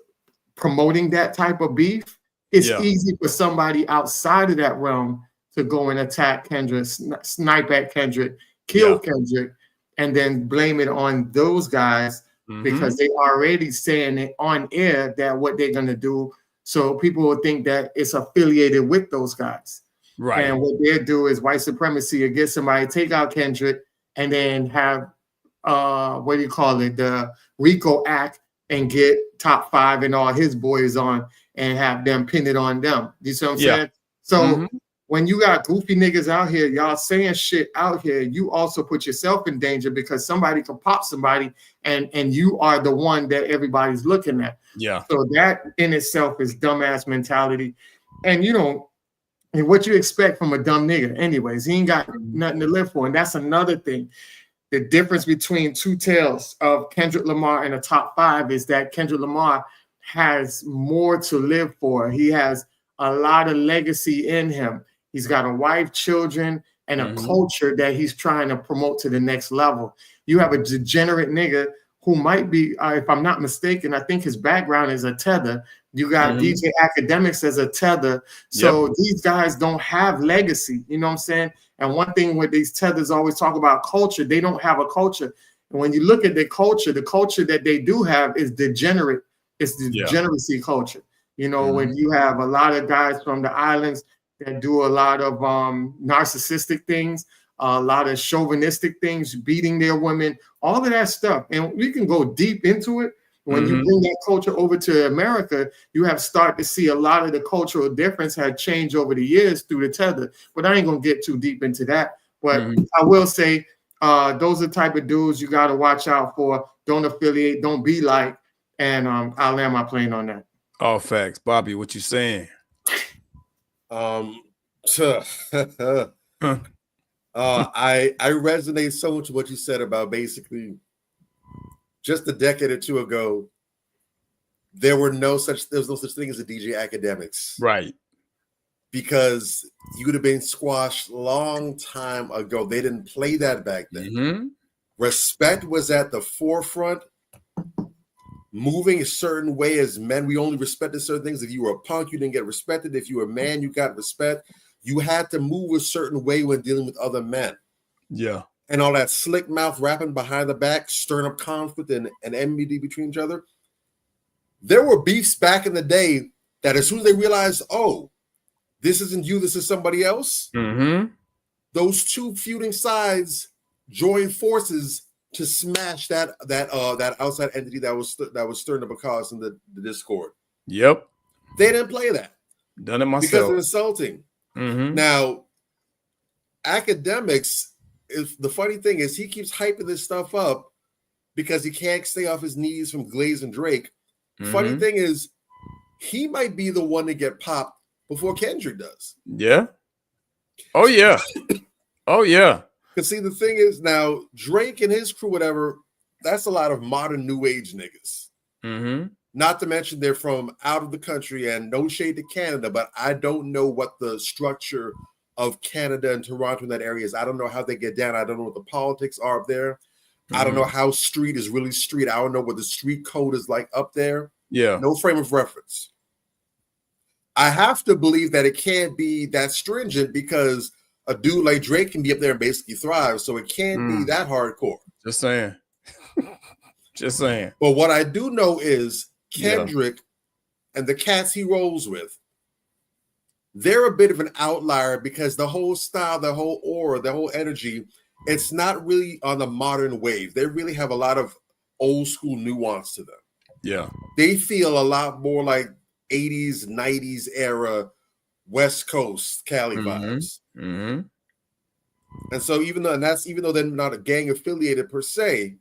promoting that type of beef, it's easy for somebody outside of that realm to go and attack Kendrick, snipe at Kendrick, kill Kendrick, and then blame it on those guys because they already saying it on air that what they're going to do. So people will think that it's affiliated with those guys. Right. And what they do is white supremacy or get somebody, take out Kendrick, and then have, the RICO Act, and get Top 5 and all his boys on and have them pin it on them. You see what I'm saying? So when you got goofy niggas out here, y'all saying shit out here, you also put yourself in danger because somebody can pop somebody and you are the one that everybody's looking at. Yeah. So that in itself is dumbass mentality. And and what you expect from a dumb nigga anyways, he ain't got nothing to live for. And that's another thing. The difference between two tales of Kendrick Lamar and a top 5 is that Kendrick Lamar has more to live for. He has a lot of legacy in him. He's got a wife, children, and a culture that he's trying to promote to the next level. You have a degenerate nigga who might be, if I'm not mistaken, I think his background is a tether. You got DJ Academics as a tether. So these guys don't have legacy. You know what I'm saying? And one thing with these tethers always talk about culture, they don't have a culture. And when you look at the culture that they do have is degenerate. It's the degeneracy culture. When you have a lot of guys from the islands that do a lot of narcissistic things, a lot of chauvinistic things, beating their women, all of that stuff. And we can go deep into it. When you bring that culture over to America, you have started to see a lot of the cultural difference had changed over the years through the tether. But I ain't going to get too deep into that. But I will say those are the type of dudes you got to watch out for. Don't affiliate, don't be like. And I'll land my plane on that. All facts. Bobby, what you saying? I resonate so much with what you said about basically just a decade or two ago, there was no such thing as a DJ Academics. Right. Because you would have been squashed long time ago. They didn't play that back then. Respect was at the forefront. Moving a certain way as men, we only respected certain things. If you were a punk, you didn't get respected. If you were a man, you got respect. You had to move a certain way when dealing with other men. Yeah. And all that slick mouth rapping behind the back, stirring up conflict and enmity between each other. There were beefs back in the day that as soon as they realized, oh, this isn't you, this is somebody else. Those two feuding sides joined forces to smash that outside entity that was stirring up a cause in the Discord. Yep. They didn't play that. Done it myself. Because it's insulting. Mm-hmm. Now, academics, the funny thing is he keeps hyping this stuff up because he can't stay off his knees from Glaze and Drake. Mm-hmm. Funny thing is, he might be the one to get popped before Kendrick does. Yeah. Oh, yeah. Oh, yeah. Because see, the thing is now, Drake and his crew, whatever, that's a lot of modern new age niggas. Mm-hmm. Not to mention they're from out of the country, and no shade to Canada, but I don't know what the structure of Canada and Toronto in that area is. I don't know how they get down. I don't know what the politics are up there. Mm-hmm. I don't know how street is really street. I don't know what the street code is like up there. Yeah. No frame of reference. I have to believe that it can't be that stringent because a dude like Drake can be up there and basically thrive. So it can't be that hardcore. Just saying. Just saying. But what I do know is Kendrick and the cats he rolls with, they're a bit of an outlier because the whole style, the whole aura, the whole energy, it's not really on the modern wave. They really have a lot of old school nuance to them. Yeah. They feel a lot more like 80s, 90s era West Coast Cali vibes. Mm-hmm. And so even though they're not a gang affiliated per se,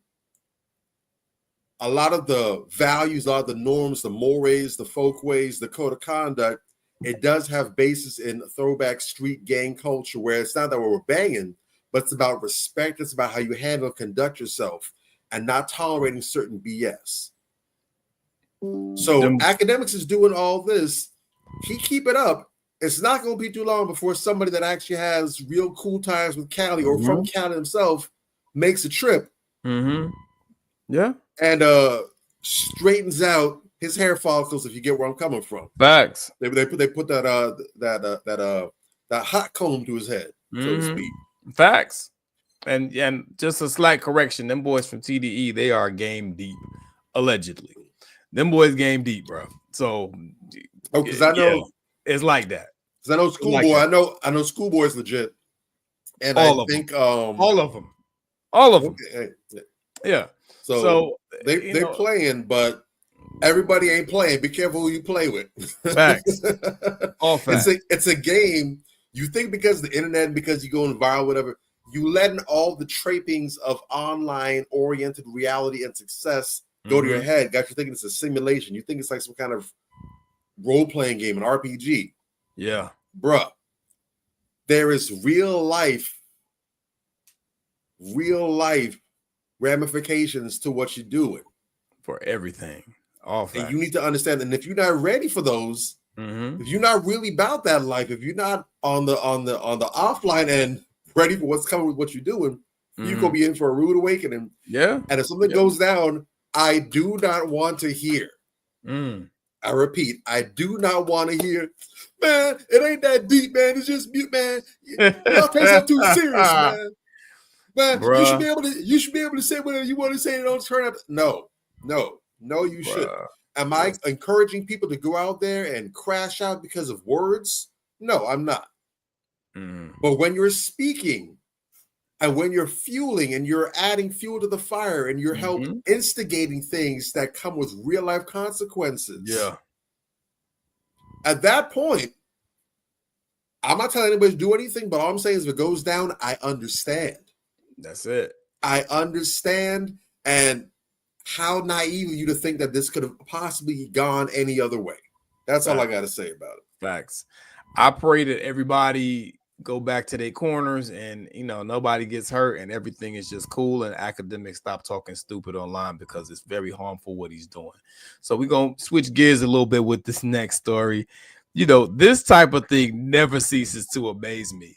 a lot of the values, a lot of the norms, the mores, the folkways, the code of conduct, it does have basis in throwback street gang culture where it's not that we're banging, but it's about respect. It's about how you handle and conduct yourself and not tolerating certain BS. So academics is doing all this. He keep it up. It's not going to be too long before somebody that actually has real cool times with Cali or from Cali himself makes a trip. Mm-hmm. Yeah. And straightens out his hair follicles, if you get where I'm coming from. Facts. They put that hot comb to his head, so to speak. Facts. And just a slight correction, them boys from TDE, they are game deep, allegedly. Them boys game deep, bro. So because I know it's like that. Because I know Schoolboy, like I know Schoolboy's legit. And all I think all of them. All of them. Okay. Yeah. So they're playing, but everybody ain't playing. Be careful who you play with. Facts. All facts. It's a game. You think because of the internet and because you going viral, whatever, you letting all the trappings of online-oriented reality and success go to your head. Got you thinking it's a simulation. You think it's like some kind of role-playing game, an RPG. Yeah. Bruh. There is real life ramifications to what you're doing. For everything. All facts. And you need to understand. And if you're not ready for those, if you're not really about that life, if you're not on the offline end ready for what's coming with what you're doing, you're gonna be in for a rude awakening. Yeah. And if something goes down, I do not want to hear. I repeat, I do not want to hear, man, it ain't that deep, man. It's just mute, man. Y'all take something too serious, man. Man, you should be able to say whatever you want to say and don't turn up. No, you shouldn't. Am I encouraging people to go out there and crash out because of words? No, I'm not. But when you're speaking and when you're fueling and you're adding fuel to the fire and you're instigating things that come with real life consequences. Yeah. At that point, I'm not telling anybody to do anything, but all I'm saying is if it goes down, I understand. That's it. I understand. And how naive of you to think that this could have possibly gone any other way. That's all I got to say about it. Facts. I pray that everybody go back to their corners and, nobody gets hurt and everything is just cool and academics stop talking stupid online because it's very harmful what he's doing. So we're going to switch gears a little bit with this next story. This type of thing never ceases to amaze me.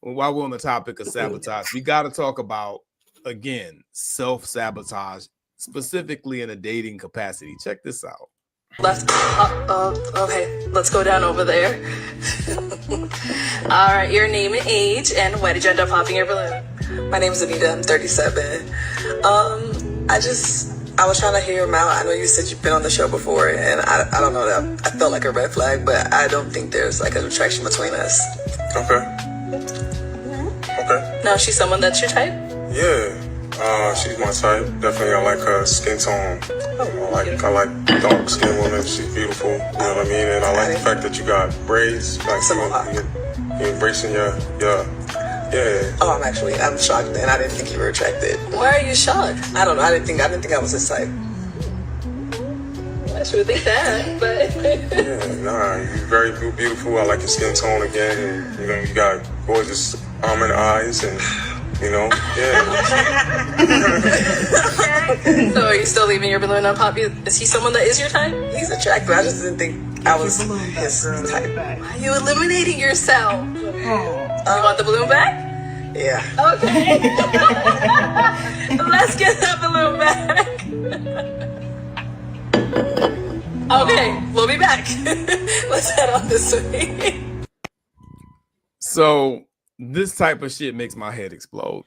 While we're on the topic of sabotage, we got to talk about, again, self-sabotage, specifically in a dating capacity. Check this out. Okay, let's go down over there. All right, your name and age, and why did you end up popping your balloon? My name is Anita. I'm 37. I was trying to hear him out. I know you said you've been on the show before, and I don't know, that I felt like a red flag, but I don't think there's like an attraction between us. Okay. Now, is she someone that's your type? Yeah. She's my type. Definitely, I like her skin tone. I like dark skinned women. She's beautiful. You know what I mean? And I like the fact that you got braids. Like you're embracing your yeah. Oh, I'm shocked, man. I didn't think you were attracted. Why are you shocked? I don't know. I didn't think I was his type. I should think that, but Yeah, nah, you're very beautiful. I like your skin tone again. And, you know, you got gorgeous almond eyes, and you know, yeah. So are you still leaving your balloon on pop? Is he someone that is your type? He's attractive. I just didn't think I was his type. Why are you eliminating yourself? You want the balloon back? Yeah. Okay. Let's get that balloon back. Okay, we'll be back. Let's head on this way. So this type of shit makes my head explode.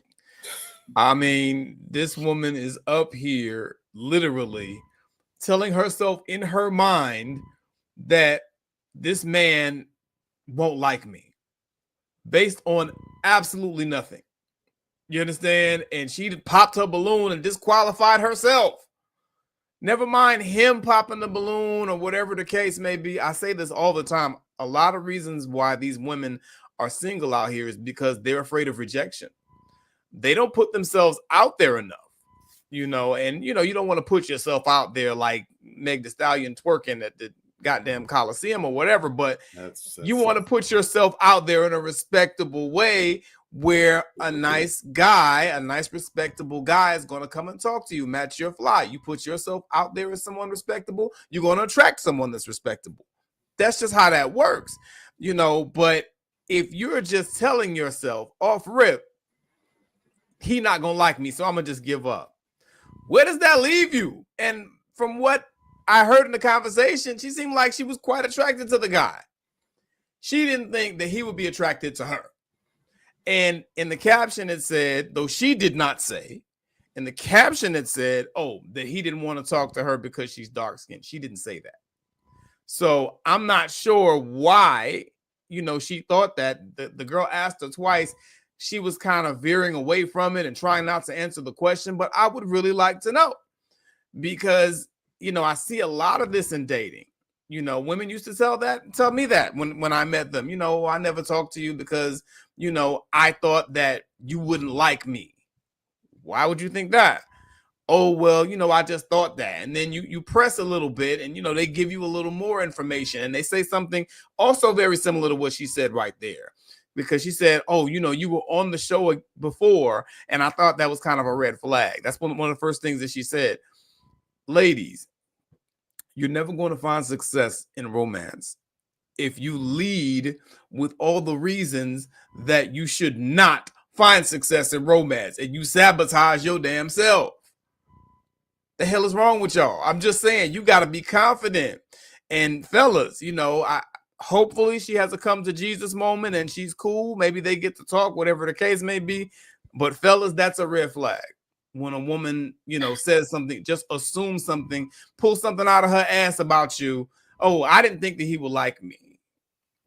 I mean, this woman is up here literally telling herself in her mind that this man won't like me based on absolutely nothing. You understand? And she popped her balloon and disqualified herself. Never mind him popping the balloon or whatever the case may be. I say this all the time. A lot of reasons why these women are single out here is because they're afraid of rejection. They don't put themselves out there enough, you know, and, you know, you don't want to put yourself out there like Meg Thee Stallion twerking at the goddamn Coliseum or whatever, but you want to put yourself out there in a respectable way where a nice guy, a nice respectable guy is going to come and talk to you, match your fly. You put yourself out there as someone respectable, you're going to attract someone that's respectable. That's just how that works, you know. But if you're just telling yourself off rip, he not going to like me, so I'm going to just give up. Where does that leave you? And from what I heard in the conversation, she seemed like she was quite attracted to the guy. She didn't think that he would be attracted to her. And in the caption, it said, though she did not say, in the caption, it said, oh, that he didn't want to talk to her because she's dark skinned. She didn't say that. So I'm not sure why, you know, she thought that. The girl asked her twice. She was kind of veering away from it and trying not to answer the question. But I would really like to know because, you know, I see a lot of this in dating. You know, women used to tell me that when I met them, you know, I never talked to you because, you know, I thought that you wouldn't like me. Why would you think that? Oh, well, you know, I just thought that. And then you press a little bit and, you know, they give you a little more information and they say something also very similar to what she said right there. Because she said, oh, you know, you were on the show before and I thought that was kind of a red flag. That's one of the first things that she said. Ladies, you're never going to find success in romance if you lead with all the reasons that you should not find success in romance and you sabotage your damn self. The hell is wrong with y'all? I'm just saying, you got to be confident. And fellas, you know, hopefully she has a come to Jesus moment and she's cool. Maybe they get to talk, whatever the case may be. But fellas, that's a red flag. When a woman, you know, says something, just assume something, pull something out of her ass about you. Oh, I didn't think that he would like me,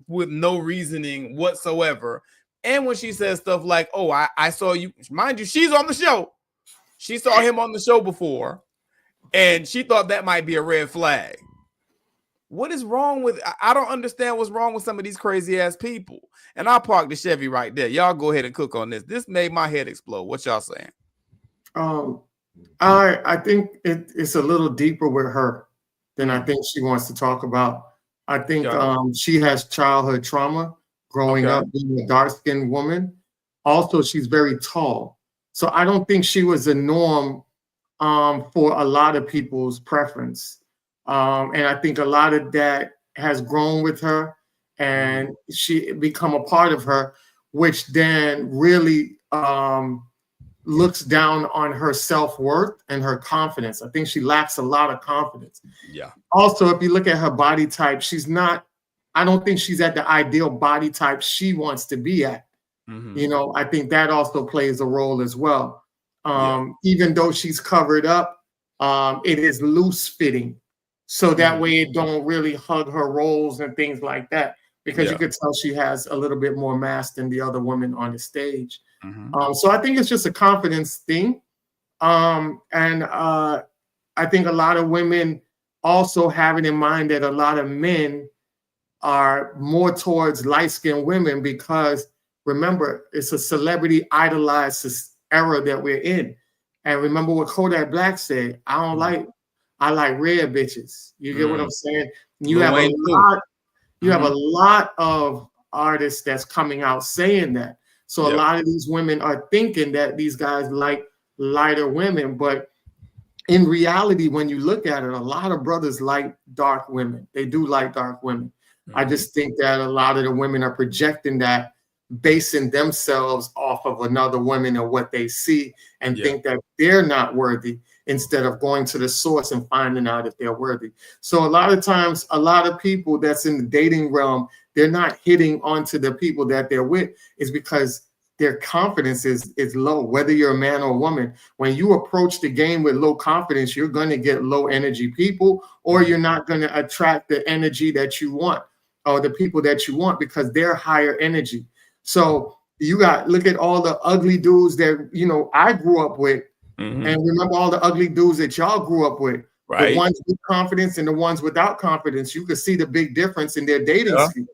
with no reasoning whatsoever. And when she says stuff like, oh, I saw you, mind you, she's on the show. She saw him on the show before, and she thought that might be a red flag. What is wrong with, I don't understand what's wrong with some of these crazy ass people. And I'll park the Chevy right there. Y'all go ahead and cook on this. This made my head explode. What y'all saying? I think it's a little deeper with her than I think she wants to talk about. I think she has childhood trauma growing up being a dark-skinned woman. Also, she's very tall. So I don't think she was a norm for a lot of people's preference. And I think a lot of that has grown with her and she become a part of her, which then really looks down on her self-worth and her confidence. I think she lacks a lot of confidence. Yeah. Also, if you look at her body type, I don't think she's at the ideal body type she wants to be at. Mm-hmm. You know, I think that also plays a role as well. Even though she's covered up, it is loose fitting. So that way it don't really hug her rolls and things like that, because you could tell she has a little bit more mass than the other women on the stage. Mm-hmm. So I think it's just a confidence thing. And I think a lot of women also have it in mind that a lot of men are more towards light-skinned women because remember, it's a celebrity idolized era that we're in. And remember what Kodak Black said, I like red bitches. You get what I'm saying? You Lil have Wayne a too. lot, you have a lot of artists that's coming out saying that. So a lot of these women are thinking that these guys like lighter women, but in reality, when you look at it, a lot of brothers like dark women. They do like dark women. I just think that a lot of the women are projecting that, basing themselves off of another woman and what they see, and think that they're not worthy instead of going to the source and finding out if they're worthy. So a lot of times, a lot of people that's in the dating realm, they're not hitting onto the people that they're with, is because their confidence is low, whether you're a man or a woman. When you approach the game with low confidence, you're going to get low energy people, or you're not going to attract the energy that you want or the people that you want because they're higher energy. So you got, look at all the ugly dudes that, you know, I grew up with, and remember all the ugly dudes that y'all grew up with. The ones with confidence and the ones without confidence, you could see the big difference in their dating skills.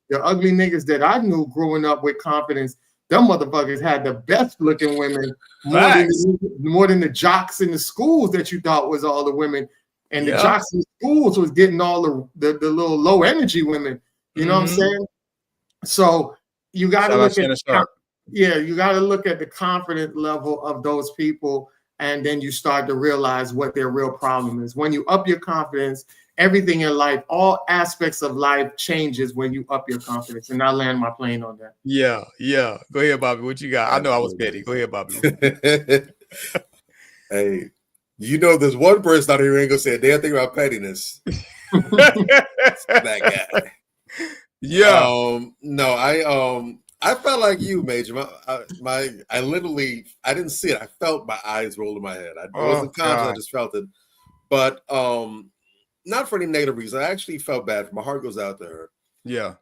The ugly niggas that I knew growing up with confidence, them motherfuckers had the best looking women more than the jocks in the schools that you thought was all the women. And the jocks in the schools was getting all the little low energy women. You know what I'm saying? So you got to look at you got to look at the confidence level of those people, and then you start to realize what their real problem is. When you up your confidence, everything in life, all aspects of life changes when you up your confidence. And I land my plane on that. Yeah. Go ahead, Bobby. What you got? I know I was petty. Go ahead, Bobby. Hey, you know, there's one person out here who ain't gonna say a damn thing about pettiness. That guy. No, I felt like you, Major. I literally, I didn't see it. I felt my eyes roll in my head. I wasn't conscious. I just felt it. But not for any negative reason. I actually felt bad. My heart goes out to her. Yeah.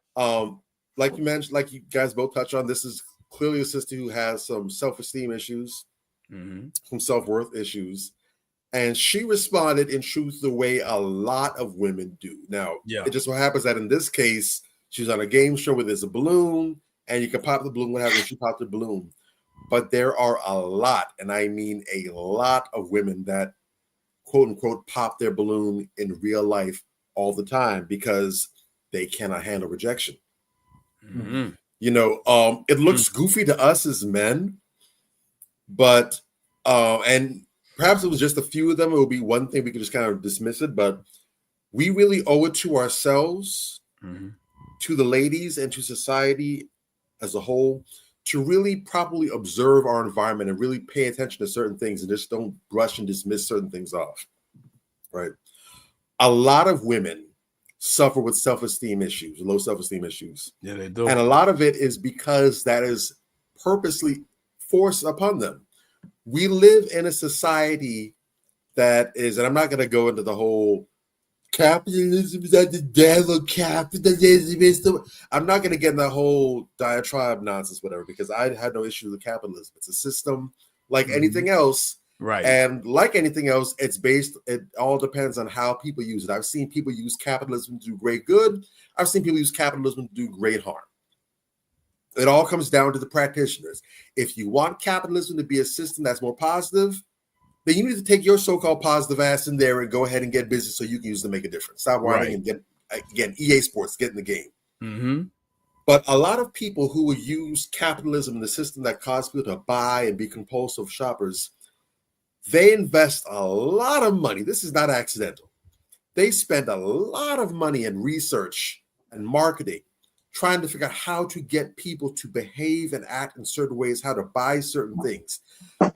Like you mentioned, like you guys both touched on, this is clearly a sister who has some self-esteem issues, some self-worth issues. And she responded in truth the way a lot of women do. Now, it just so happens that in this case, she's on a game show where there's a balloon, and you can pop the balloon, what happens? She popped the balloon. But there are a lot, and I mean a lot of women that quote unquote pop their balloon in real life all the time because they cannot handle rejection. You know, it looks goofy to us as men, but and perhaps it was just a few of them. It would be one thing we could just kind of dismiss it, but we really owe it to ourselves, to the ladies, and to society as a whole to really properly observe our environment and really pay attention to certain things and just don't brush and dismiss certain things off. Right? A lot of women suffer with self-esteem issues, low self-esteem issues. Yeah, they do. And a lot of it is because that is purposely forced upon them. We live in a society that is, and I'm not going to go into the whole capitalism is at the devil, capitalism is the... I'm not going to get in that whole diatribe nonsense, whatever, because I had no issue with capitalism. It's a system like anything else. Right. And like anything else, it all depends on how people use it. I've seen people use capitalism to do great good. I've seen people use capitalism to do great harm. It all comes down to the practitioners. If you want capitalism to be a system that's more positive, then you need to take your so-called positive ass in there and go ahead and get busy so you can use it to make a difference. Stop whining and get, again, EA Sports, get in the game. But a lot of people who will use capitalism in the system that causes people to buy and be compulsive shoppers, they invest a lot of money. This is not accidental. They spend a lot of money in research and marketing, trying to figure out how to get people to behave and act in certain ways, how to buy certain things.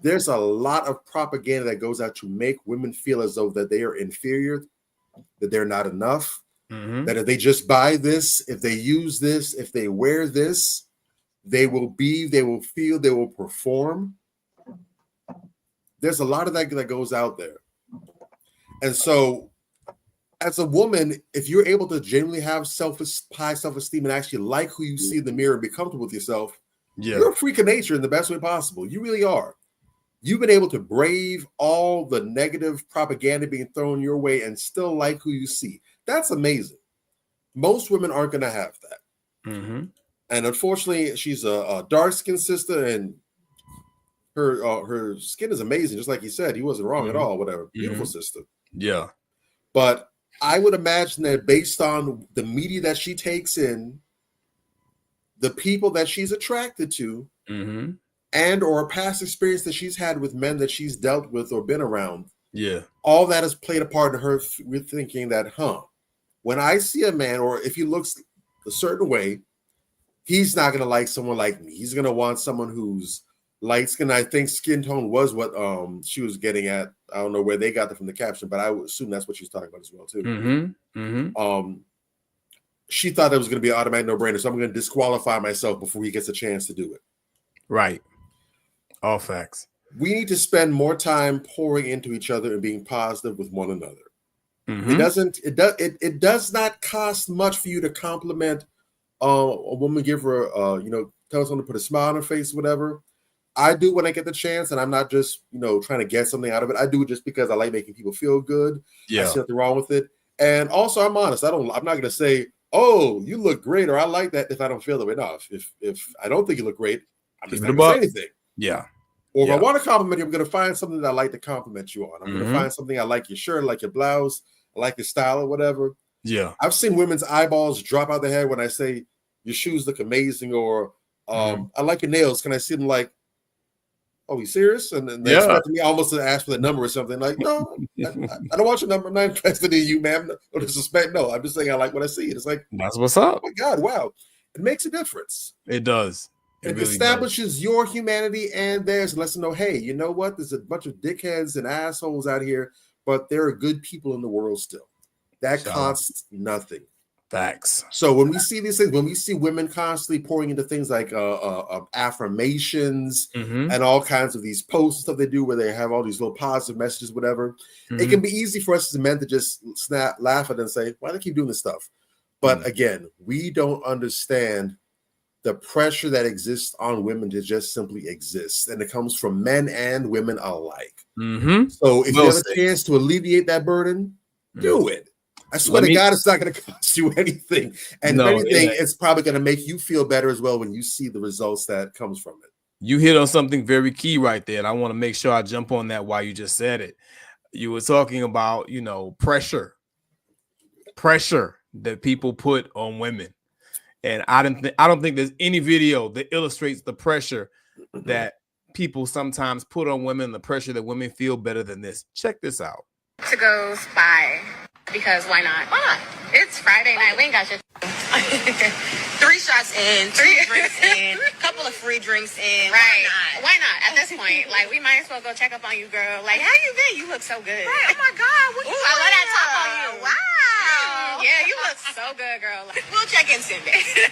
There's a lot of propaganda that goes out to make women feel as though that they are inferior, that they're not enough, that if they just buy this, if they use this, if they wear this, they will be, they will feel, they will perform. There's a lot of that that goes out there. And so as a woman, if you're able to genuinely have high self-esteem and actually like who you see in the mirror and be comfortable with yourself, you're a freak of nature in the best way possible. You really are. You've been able to brave all the negative propaganda being thrown your way and still like who you see. That's amazing. Most women aren't going to have that. Mm-hmm. And unfortunately, she's a dark-skinned sister, and her skin is amazing. Just like he said, he wasn't wrong at all. Whatever. Beautiful sister. Yeah. But I would imagine that based on the media that she takes in, the people that she's attracted to, and or past experience that she's had with men that she's dealt with or been around, all that has played a part in her with thinking that, when I see a man, or if he looks a certain way, he's not going to like someone like me. He's going to want someone who's light skin. I think skin tone was what she was getting at. I don't know where they got that from the caption, but I would assume that's what she's talking about as well too. She thought that was going to be an automatic no-brainer, so I'm going to disqualify myself before he gets a chance to do it. Right. All facts. We need to spend more time pouring into each other and being positive with one another. It does not cost much for you to compliment a woman, give her tell someone to put a smile on her face, whatever. I do when I get the chance, and I'm not just trying to get something out of it. I do it just because I like making people feel good. I see nothing wrong with it. And also, I'm honest. I'm not going to say, "Oh, you look great," or "I like that," if I don't feel the way. No, if I don't think you look great, I'm just not going to say anything. Yeah. Or if I want to compliment you, I'm going to find something that I like to compliment you on. I'm going to find something I like your shirt, I like your blouse, I like your style, or whatever. Yeah. I've seen women's eyeballs drop out their head when I say your shoes look amazing, or I like your nails. Can I see them? Like, oh, you serious? And then they expect me almost to ask for the number or something. Like, no, I don't want your number. I'm not interested in you, ma'am. No disrespect. No, I'm just saying I like what I see. It's like, that's what's up. Oh my God, wow. It makes a difference. It does. It really establishes your humanity and theirs, and lets them know, hey, you know what? There's a bunch of dickheads and assholes out here, but there are good people in the world still. That costs nothing. Facts. So when we see these things, when we see women constantly pouring into things like affirmations and all kinds of these posts and stuff they do where they have all these little positive messages, whatever, it can be easy for us as men to just laugh at it and say, why do they keep doing this stuff? But again, we don't understand the pressure that exists on women to just simply exist. And it comes from men and women alike. So if you have a chance to alleviate that burden, do it. I swear to God, it's not going to cost you anything. And if anything, it's probably going to make you feel better as well when you see the results that comes from it. You hit on something very key right there. And I want to make sure I jump on that while you just said it. You were talking about, pressure that people put on women. And I don't think there's any video that illustrates the pressure that people sometimes put on women, the pressure that women feel better than this. Check this out. To go spy, because why not? Why not? It's Friday night. We ain't got shit. 3 shots in, 2 drinks in, a couple of free drinks in. Right. Why not? At this point, like, we might as well go check up on you, girl. Like, how you been? You look so good. Right. Oh my God. What you I love that top on you. Wow. Yeah, you look so good, girl. We'll check in soon, babe. It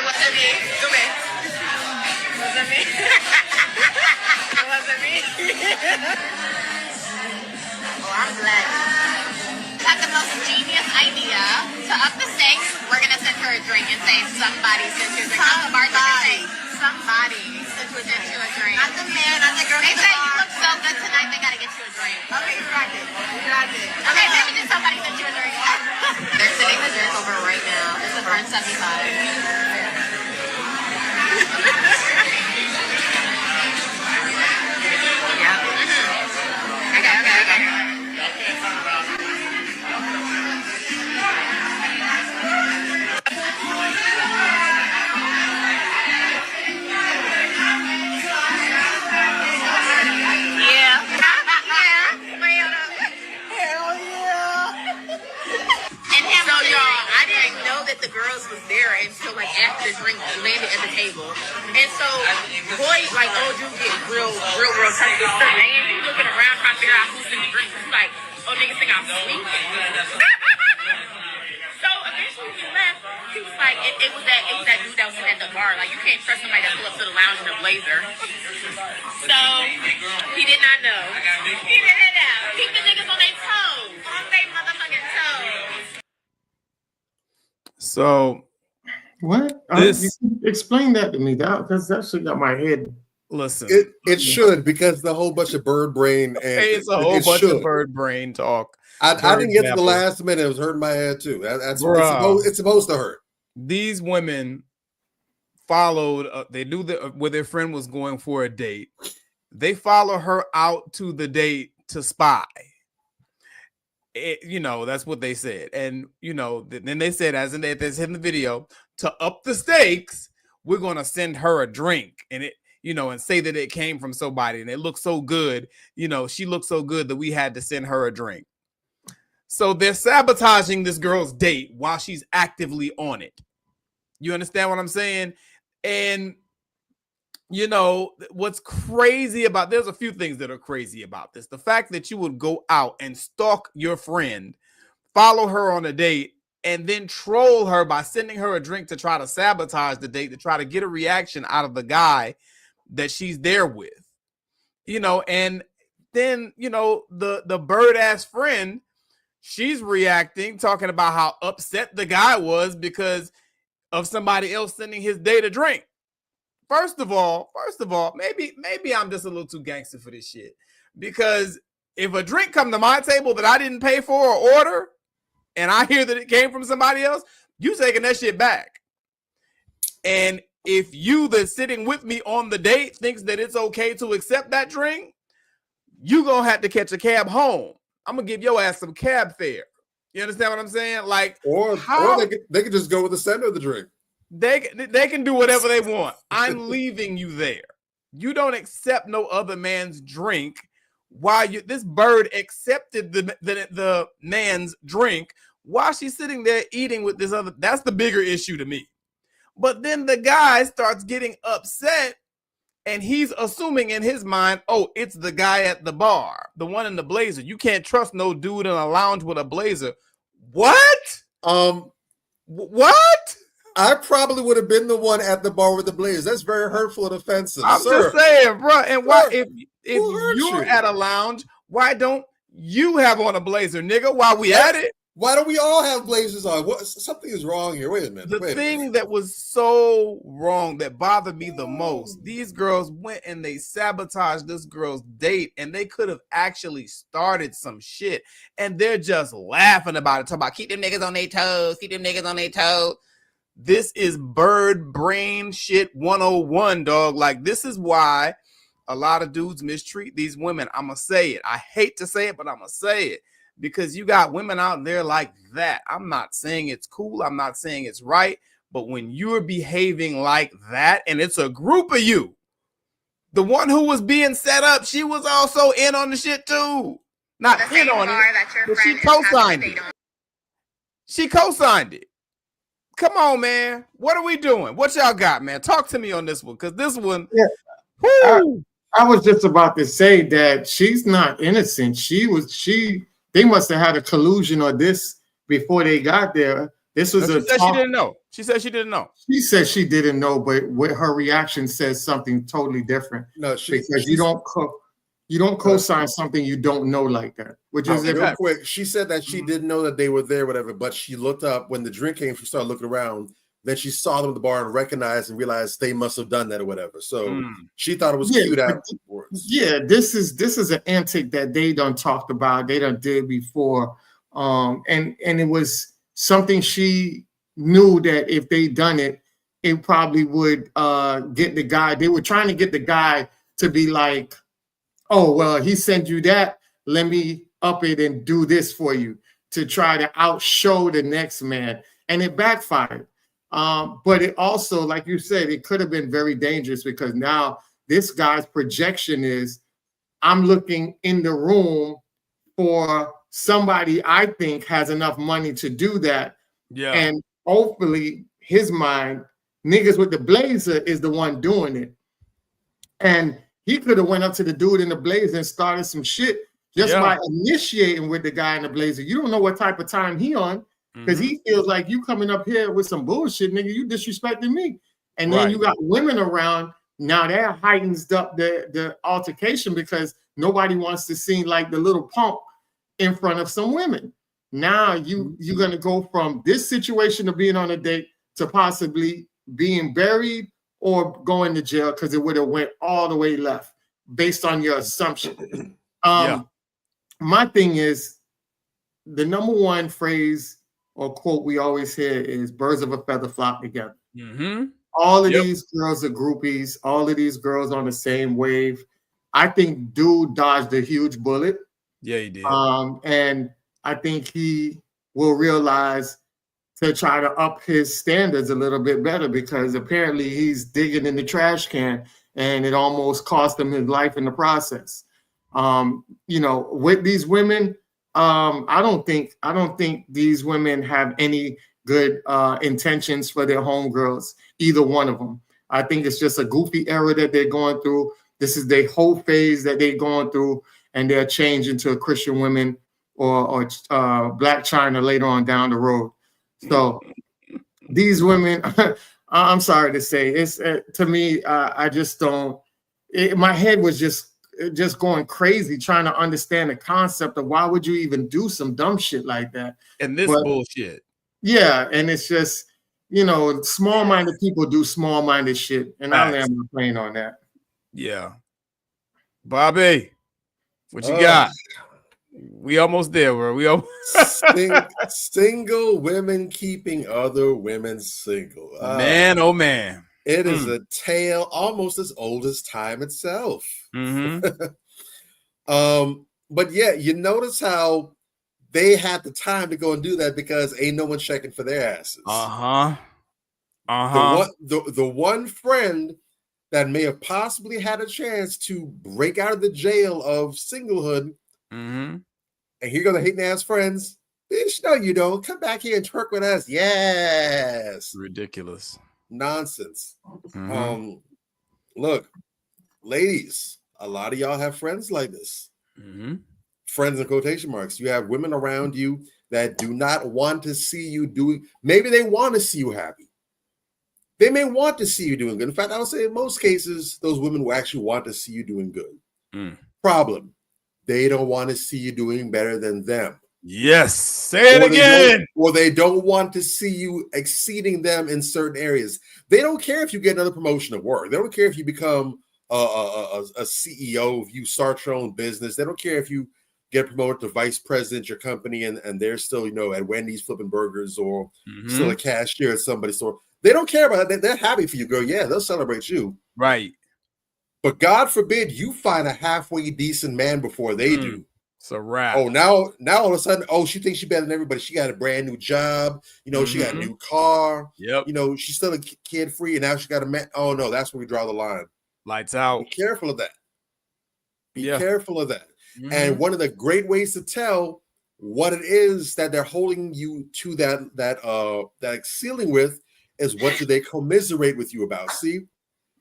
wasn't me. Come in. It wasn't me. It wasn't me. Oh, I'm glad. Got the most genius idea. To up the stakes, we're gonna send her a drink and say somebody sent you a drink. Not the bartender say somebody sent you a drink. Not the man, not the girl. They say you look so good tonight, they gotta get you a drink. Okay, you got it. You got it. Okay, maybe just somebody sent you a drink. They're sending the drink over right now. This is French 75. Yeah. Okay. That the girls was there until like after the drink landed at the table, and so boy, like G.A.U.G.E real touchy. Man, you looking around trying to figure out who's in the drink. He's like, oh, niggas think I'm sleeping. So eventually we left. He was like, it was that dude that was sitting at the bar. Like, you can't trust somebody that pull up to the lounge in a blazer. So he did not know. He didn't know. Keep the niggas on their toes. On their motherfucking toes. So what? Explain that to me, because that shit got my head Listen, it should, because the whole bunch of bird brain antics. it's a whole bunch of bird brain talk. I didn't get to the babble. last minute. It was hurting my head too. It's supposed to hurt. These women followed. They knew that where their friend was going for a date. They follow her out to the date to spy. That's what they said. And then they said, as in the video, to up the stakes, we're gonna send her a drink, and and say that it came from somebody, and it looked so good. She looked so good that we had to send her a drink. So they're sabotaging this girl's date while she's actively on it. You understand what I'm saying? And what's crazy about, there's a few things that are crazy about this. The fact that you would go out and stalk your friend, follow her on a date, and then troll her by sending her a drink to try to sabotage the date, to try to get a reaction out of the guy that she's there with. And then, the bird ass friend, she's reacting, talking about how upset the guy was because of somebody else sending his date a drink. First of all, maybe I'm just a little too gangster for this shit. Because if a drink come to my table that I didn't pay for or order, and I hear that it came from somebody else, you taking that shit back. And if you that's sitting with me on the date thinks that it's okay to accept that drink, you gonna have to catch a cab home. I'm gonna give your ass some cab fare. You understand what I'm saying? Like, or they could just go with the sender of the drink. They can do whatever they want. I'm leaving you there. You don't accept no other man's drink. While this bird accepted the man's drink while she's sitting there eating with this other. That's the bigger issue to me. But then the guy starts getting upset, and he's assuming in his mind, oh, it's the guy at the bar, the one in the blazer. You can't trust no dude in a lounge with a blazer. What? What? I probably would have been the one at the bar with the blaze. That's very hurtful and offensive. I'm just saying, bro. And why, if you're at a lounge, why don't you have on a blazer, nigga? While we at it, why don't we all have blazers on? Something is wrong here. Wait a minute. The thing that was so wrong, that bothered me the most, these girls went and they sabotaged this girl's date, and they could have actually started some shit, and they're just laughing about it, talking about keep them niggas on their toes, keep them niggas on their toes. This is bird brain shit 101, dog. Like, this is why a lot of dudes mistreat these women. I'm going to say it. I hate to say it, but I'm going to say it. Because you got women out there like that. I'm not saying it's cool. I'm not saying it's right. But when you're behaving like that, and it's a group of you, the one who was being set up, she was also in on the shit too. Not in on it, but she co-signed it. She co-signed it. Come on, man. What are we doing? What y'all got, man? Talk to me on this one, because this one. Yeah. I was just about to say that she's not innocent. They must have had a collusion on this before they got there. This was she said she didn't know. She said she didn't know. She said she didn't know, but her reaction says something totally different. No, because you don't co-sign something you don't know like that. Which is real quick. She said that she didn't know that they were there, whatever. But she looked up when the drink came. She started looking around. Then she saw them at the bar and recognized and realized they must have done that or whatever. So she thought it was cute afterwards. Yeah, this is an antic that they done talked about. They done did before, and it was something she knew that if they done it, it probably would get the guy. They were trying to get the guy to be like, oh well, he sent you that. Let me up it and do this for you, to try to outshow the next man, and it backfired. But it also, like you said, it could have been very dangerous, because now this guy's projection is, I'm looking in the room for somebody I think has enough money to do that. Yeah. And hopefully his mind, niggas with the blazer is the one doing it. And he could have went up to the dude in the blazer and started some shit just by initiating with the guy in the blazer. You don't know what type of time he on. Because he feels like you coming up here with some bullshit, nigga. You disrespecting me. And then you got women around. Now that heightens up the altercation, because nobody wants to seem like the little punk in front of some women. Now you're going to go from this situation of being on a date to possibly being buried or going to jail because it would have went all the way left based on your assumption. My thing is, the number one phrase or quote we always hear is birds of a feather flock together. All of these girls are groupies. All of these girls on the same wave. I think dude dodged a huge bullet. Yeah, he did. And I think he will realize to try to up his standards a little bit better, because apparently he's digging in the trash can and it almost cost him his life in the process. You know, with these women, I don't think these women have any good intentions for their homegirls, either one of them. I think it's just a goofy era that they're going through. This is their whole phase that they're going through, and they're changing to a Christian women or Black China later on down the road. So these women, I'm sorry to say, it's to me, I just don't. My head was just going crazy trying to understand the concept of why would you even do some dumb shit like that. And this bullshit. Yeah, and it's just, you know, small-minded people do small-minded shit, and I land my plane on that. Yeah. Bobby, what you got? We almost there, bro. We almost single women keeping other women single. Man, oh man. It is a tale almost as old as time itself. But yeah, you notice how they had the time to go and do that because ain't no one checking for their asses. The one friend that may have possibly had a chance to break out of the jail of singlehood, and here go the hating ass friends. Bitch, no, you don't. Come back here and twerk with us. Yes. Ridiculous. Nonsense. Look, ladies, a lot of y'all have friends like this. Friends in quotation marks. You have women around you that do not want to see you doing. Maybe they want to see you happy. They may want to see you doing good. In fact, I would say in most cases, those women will actually want to see you doing good. Problem. They don't want to see you doing better than them. Yes. Say it again. Or they don't want to see you exceeding them in certain areas. They don't care if you get another promotion at work. They don't care if you become a CEO, if you start your own business. They don't care if you get promoted to vice president of your company and they're still, you know, at Wendy's flipping burgers or still a cashier at somebody's store. They don't care about it. They're happy for you, girl. Yeah, they'll celebrate you. Right. But God forbid you find a halfway decent man before they do. It's a wrap. Oh, now all of a sudden, she thinks she's better than everybody. She got a brand new job. You know, she got a new car. Yep. You know, she's still a kid free, and now she got a man. Oh no, that's where we draw the line. Lights out. Be careful of that. Be careful of that. And one of the great ways to tell what it is that they're holding you to that ceiling with is what do they commiserate with you about? See,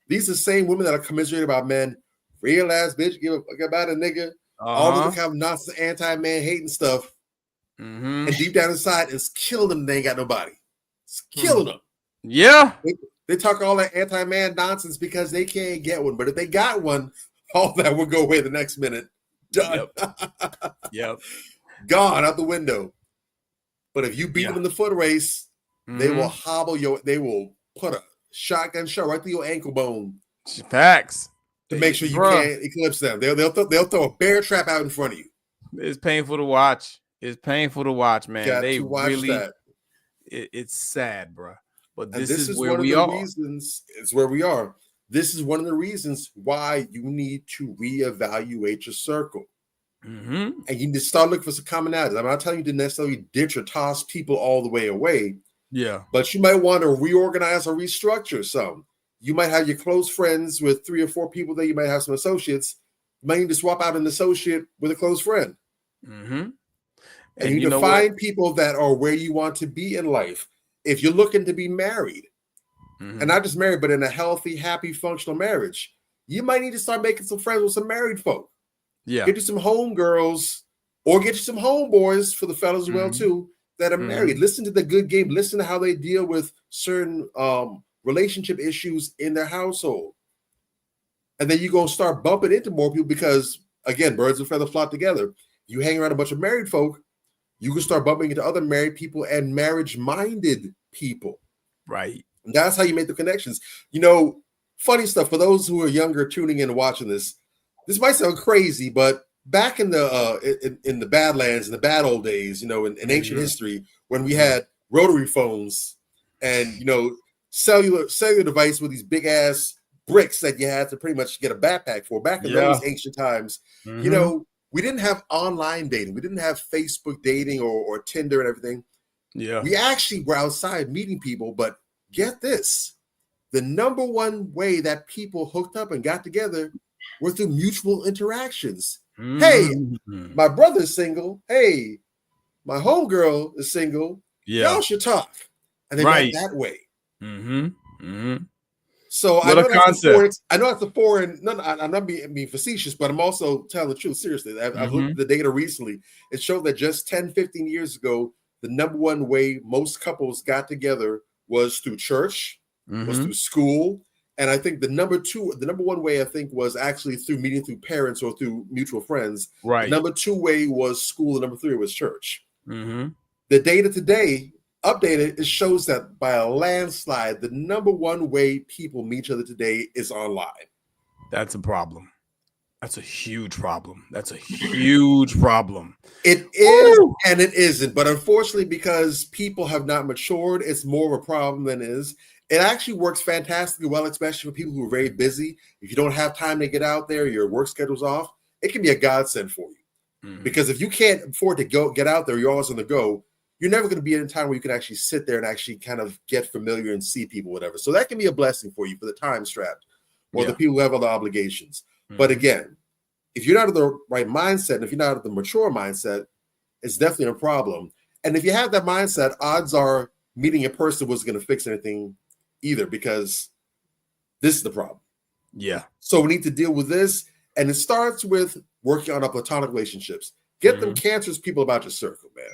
these are the same women that are commiserating about men. Real ass bitch, give a fuck about a nigga. All this kind of nonsense, anti-man hating stuff. And deep down inside, it's killing them. They ain't got nobody. It's killing them. Yeah. They talk all that anti-man nonsense because they can't get one. But if they got one, all that will go away the next minute. Done. Yep. Gone out the window. But if you beat them in the foot race, they will hobble they will put a shotgun shot right through your ankle bone. Facts. To make sure you can't eclipse them. They'll throw a bear trap out in front of you. It's painful to watch. It's painful to watch, man. Got they to watch really that. It's sad, bro. But this is where we are. It's where we are. This is one of the reasons why you need to reevaluate your circle. And you need to start looking for some commonalities. I'm not telling you to necessarily ditch or toss people all the way away. Yeah. But you might want to reorganize or restructure some. You might have your close friends with 3 or 4 people there. You might have some associates. You might need to swap out an associate with a close friend. And you need to find people that are where you want to be in life. If you're looking to be married, and not just married, but in a healthy, happy, functional marriage, you might need to start making some friends with some married folk. Yeah. Get you some homegirls or get you some homeboys for the fellas as well, too, that are married. Listen to the good game. Listen to how they deal with certain relationship issues in their household. And then you're going to start bumping into more people because, again, birds of a feather flock together. You hang around a bunch of married folk, you can start bumping into other married people and marriage-minded people. Right. And that's how you make the connections. You know, funny stuff for those who are younger tuning in and watching this. This might sound crazy, but back in the Badlands, in the bad old days, you know, in ancient history, when we had rotary phones and, you know, cellular device with these big ass bricks that you had to pretty much get a backpack for. Back in those ancient times, you know, we didn't have online dating. We didn't have Facebook dating or Tinder and everything. Yeah. We actually were outside meeting people, but get this. The number one way that people hooked up and got together were through mutual interactions. Hey, my brother's single. Hey, my homegirl is single. Yeah. Y'all should talk. And they met that way. So What a concept. I know that's a foreign. No, I'm not being facetious, but I'm also telling the truth. Seriously, I've looked at the data recently. It showed that just 10, 15 years ago, the number one way most couples got together was through church, was through school. And I think the number one way I think was actually through meeting through parents or through mutual friends. Right. The number two way was school. The number three was church. Mm-hmm. The data today, updated, it shows that by a landslide, the number one way people meet each other today is online. That's a problem. That's a huge problem. That's a huge problem. It is and it isn't. But unfortunately, because people have not matured, it's more of a problem than it is. It actually works fantastically well, especially for people who are very busy. If you don't have time to get out there, your work schedule's off, it can be a godsend for you. Because if you can't afford to get out there, you're always on the go, you're never going to be in a time where you can actually sit there and actually kind of get familiar and see people, whatever. So that can be a blessing for you for the time strapped or the people who have other obligations. But again, if you're not in the right mindset, and if you're not in the mature mindset, it's definitely a problem. And if you have that mindset, odds are meeting a person wasn't going to fix anything either, because this is the problem. Yeah. So we need to deal with this. And it starts with working on our platonic relationships. Get them cancerous people about your circle, man.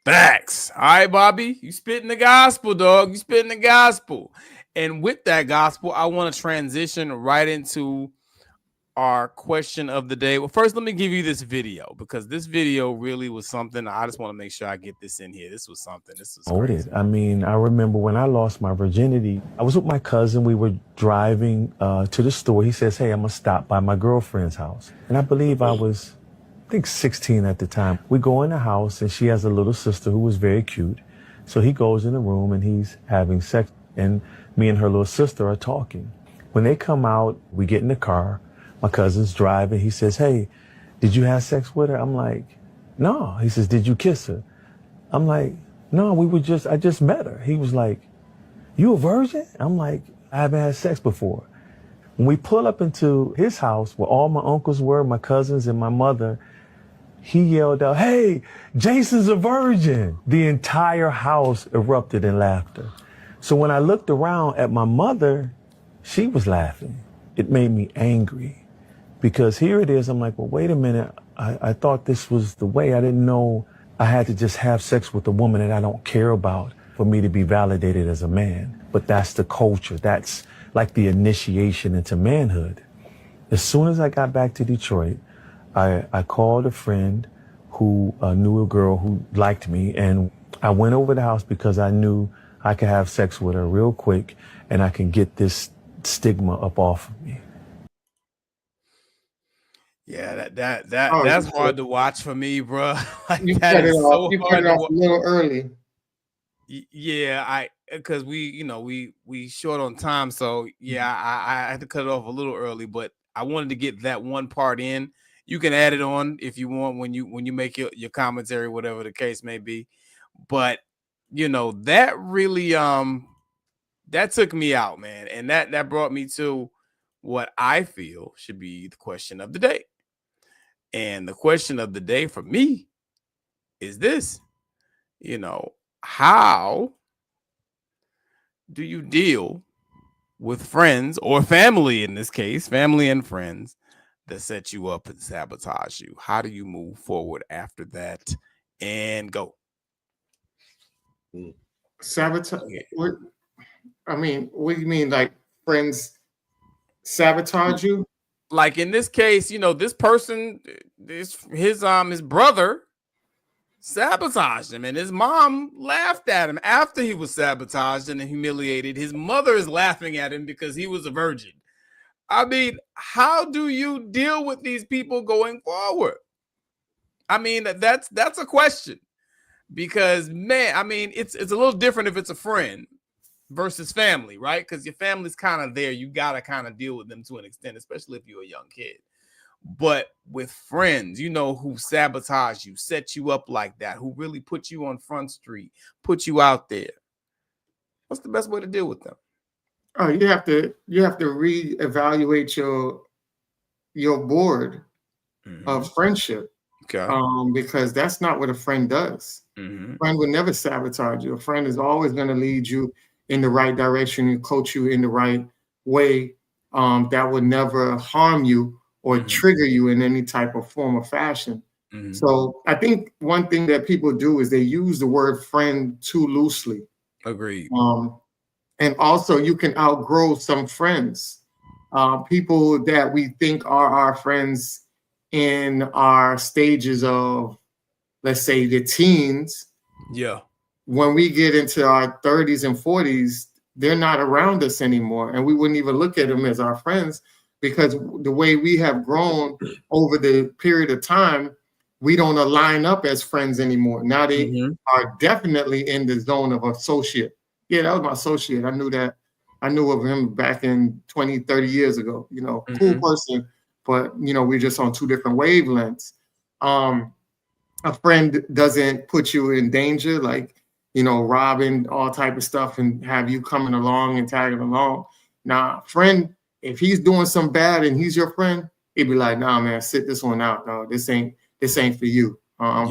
Facts. All right, Bobby, you spitting the gospel, dog. You spitting the gospel. And with that gospel, I want to transition right into our question of the day. Well, first, let me give you this video, because this video really was something. I just want to make sure I get this in here. This was something. This was crazy. I mean, I remember when I lost my virginity, I was with my cousin. We were driving to the store. He says, hey, I'm going to stop by my girlfriend's house. And I believe I was, I think 16 at the time. We go in the house and she has a little sister who was very cute. So he goes in the room and he's having sex, and me and her little sister are talking. When they come out, we get in the car. My cousin's driving. He says, hey, did you have sex with her? I'm like, no. He says, did you kiss her? I'm like, no, I just met her. He was like, you a virgin? I'm like, I haven't had sex before. When we pull up into his house where all my uncles were, my cousins and my mother, he yelled out, hey, Jason's a virgin. The entire house erupted in laughter. So when I looked around at my mother, she was laughing. It made me angry. Because here it is, I'm like, well, wait a minute. I thought this was the way. I didn't know I had to just have sex with a woman that I don't care about for me to be validated as a man. But that's the culture. That's like the initiation into manhood. As soon as I got back to Detroit, I called a friend who knew a girl who liked me, and I went over the house because I knew I could have sex with her real quick and I can get this stigma up off of me. Yeah, that's hard to watch for me, bro. Like, You that cut it is off. so You cut hard it to off a little early. Yeah, because we short on time, so yeah, I had to cut it off a little early, but I wanted to get that one part in. You can add it on if you want when you make your commentary, whatever the case may be. But that really that took me out, man, and that brought me to what I feel should be the question of the day. And the question of the day for me is this: how do you deal with friends or family, in this case, family and friends, that set you up and sabotage you? How do you move forward after that and go? Sabotage? What? I mean, what do you mean, like friends sabotage you? Like in this case, this person, his brother sabotaged him, and his mom laughed at him after he was sabotaged and humiliated. His mother is laughing at him because he was a virgin. I mean, how do you deal with these people going forward? I mean, that's a question. Because man, I mean, it's a little different if it's a friend versus family, right? Because your family's kind of there. You gotta kind of deal with them to an extent, especially if you're a young kid. But with friends, who sabotage you, set you up like that, who really put you on Front Street, put you out there. What's the best way to deal with them? Oh, you have to reevaluate your board of friendship. Okay. Because that's not what a friend does. A friend would never sabotage you. A friend is always going to lead you in the right direction and coach you in the right way. That would never harm you or trigger you in any type of form or fashion. So I think one thing that people do is they use the word friend too loosely. Agreed. And also you can outgrow some friends. People that we think are our friends in our stages of, let's say, the teens. Yeah. When we get into our 30s and 40s, they're not around us anymore. And we wouldn't even look at them as our friends because the way we have grown over the period of time, we don't align up as friends anymore. Now they are definitely in the zone of associate. Yeah, that was my associate. I knew that. I knew of him back in 20, 30 years ago. Cool person, but we're just on two different wavelengths. A friend doesn't put you in danger, like robbing, all type of stuff, and have you coming along and tagging along. Nah, friend, if he's doing some bad and he's your friend, he'd be like, nah, man, sit this one out. No, this ain't for you. I'm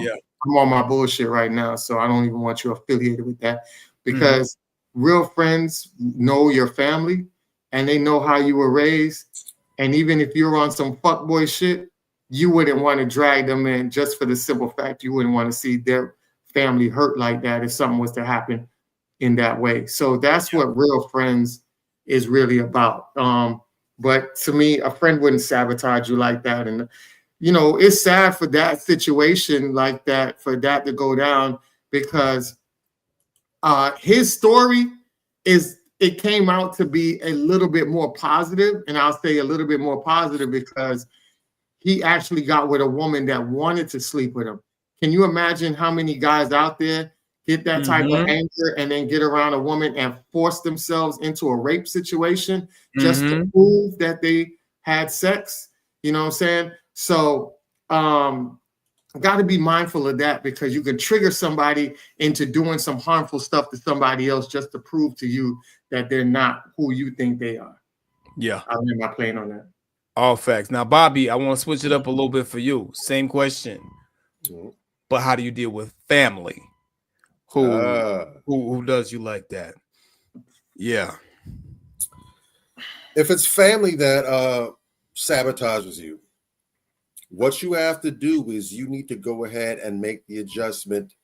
on my bullshit right now, so I don't even want you affiliated with that. Because real friends know your family and they know how you were raised. And even if you're on some fuckboy shit, you wouldn't want to drag them in just for the simple fact you wouldn't want to see their family hurt like that if something was to happen in that way. So that's what real friends is really about. But to me, a friend wouldn't sabotage you like that. And, it's sad for that situation like that, for that to go down, because his story it came out to be a little bit more positive. And I'll say a little bit more positive because he actually got with a woman that wanted to sleep with him. Can you imagine how many guys out there get that type of anger and then get around a woman and force themselves into a rape situation just to prove that they had sex? You know what I'm saying? So got to be mindful of that, because you can trigger somebody into doing some harmful stuff to somebody else just to prove to you that they're not who you think they are. Yeah. I'll end my plane on that. All facts. Now, Bobby, I want to switch it up a little bit for you. Same question. But how do you deal with family? Who does you like that? Yeah. If it's family that sabotages you, what you have to do is you need to go ahead and make the adjustment.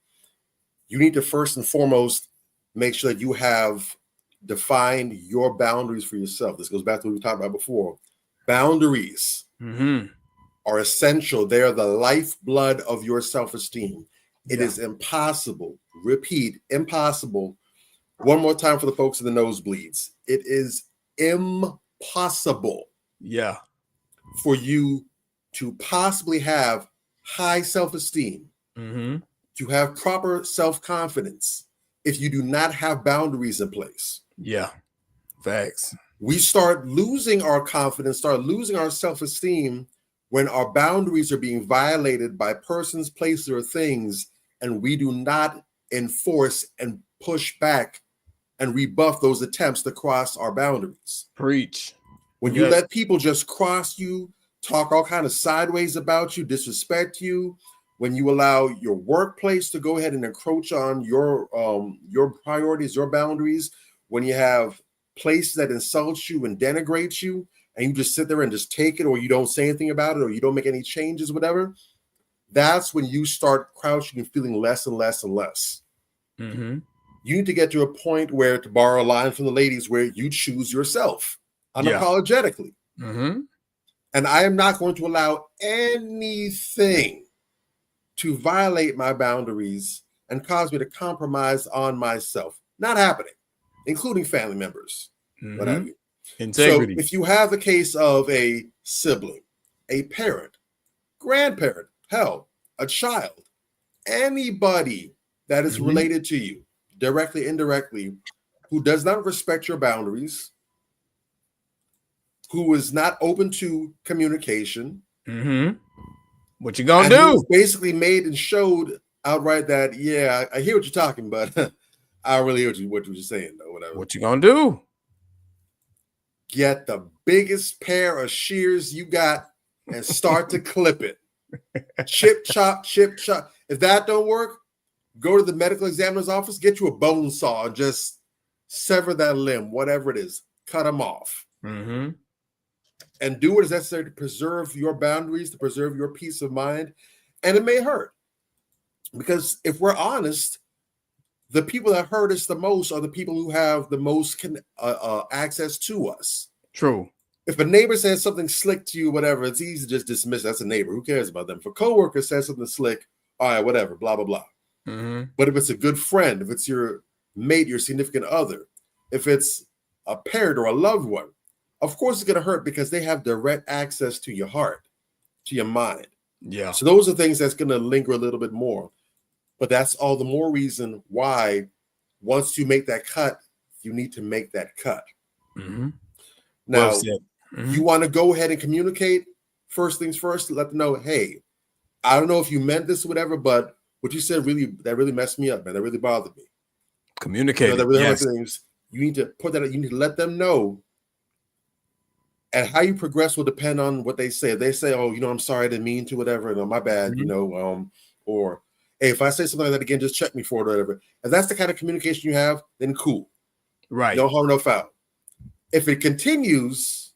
You need to first and foremost make sure that you have defined your boundaries for yourself. This goes back to what we talked about before. Boundaries are essential. They are the lifeblood of your self-esteem. It is impossible. Repeat, impossible. One more time for the folks in the nosebleeds. It is impossible. For you to possibly have high self-esteem, to have proper self-confidence, if you do not have boundaries in place. Facts. We start losing our confidence, start losing our self-esteem when our boundaries are being violated by persons, places, or things, and we do not enforce and push back and rebuff those attempts to cross our boundaries. Preach. When you let people just cross you, talk all kind of sideways about you, disrespect you, when you allow your workplace to go ahead and encroach on your priorities, your boundaries, when you have places that insult you and denigrate you, and you just sit there and just take it, or you don't say anything about it, or you don't make any changes, whatever, that's when you start crouching and feeling less and less and less. You need to get to a point where, to borrow a line from the ladies, where you choose yourself unapologetically. And I am not going to allow anything to violate my boundaries and cause me to compromise on myself. Not happening, including family members, what have you. Integrity. So if you have a case of a sibling, a parent, grandparent, hell, a child, anybody that is related to you, directly, indirectly, who does not respect your boundaries, who is not open to communication, what you gonna and who do? was basically made and showed outright that, yeah, I hear what you're talking, but I don't really hear what you're saying, though. Whatever. What you gonna do? Get the biggest pair of shears you got and start to clip it. Chip, chop, chip, chop. If that don't work, go to the medical examiner's office, get you a bone saw, and just sever that limb, whatever it is. Cut them off. And do what is necessary to preserve your boundaries, to preserve your peace of mind. And it may hurt. Because if we're honest, the people that hurt us the most are the people who have the most access to us. True. If a neighbor says something slick to you, whatever, it's easy to just dismiss. That's a neighbor. Who cares about them? If a coworker says something slick, all right, whatever, blah, blah, blah. But if it's a good friend, if it's your mate, your significant other, if it's a parent or a loved one, of course it's going to hurt because they have direct access to your heart, to your mind. Yeah. So those are things that's going to linger a little bit more. But that's all the more reason why once you make that cut, you need to make that cut. Now, you want to go ahead and communicate. First things first, let them know, hey, I don't know if you meant this or whatever, but what you said really messed me up, man. That really bothered me. Communicate. That really hurt things. You need to put that. You need to let them know. And how you progress will depend on what they say. If they say, "Oh, I'm sorry, I didn't mean to," whatever. No, my bad. Or hey, if I say something like that again, just check me for it, or whatever. If that's the kind of communication you have, then cool. Right. No harm, no foul. If it continues,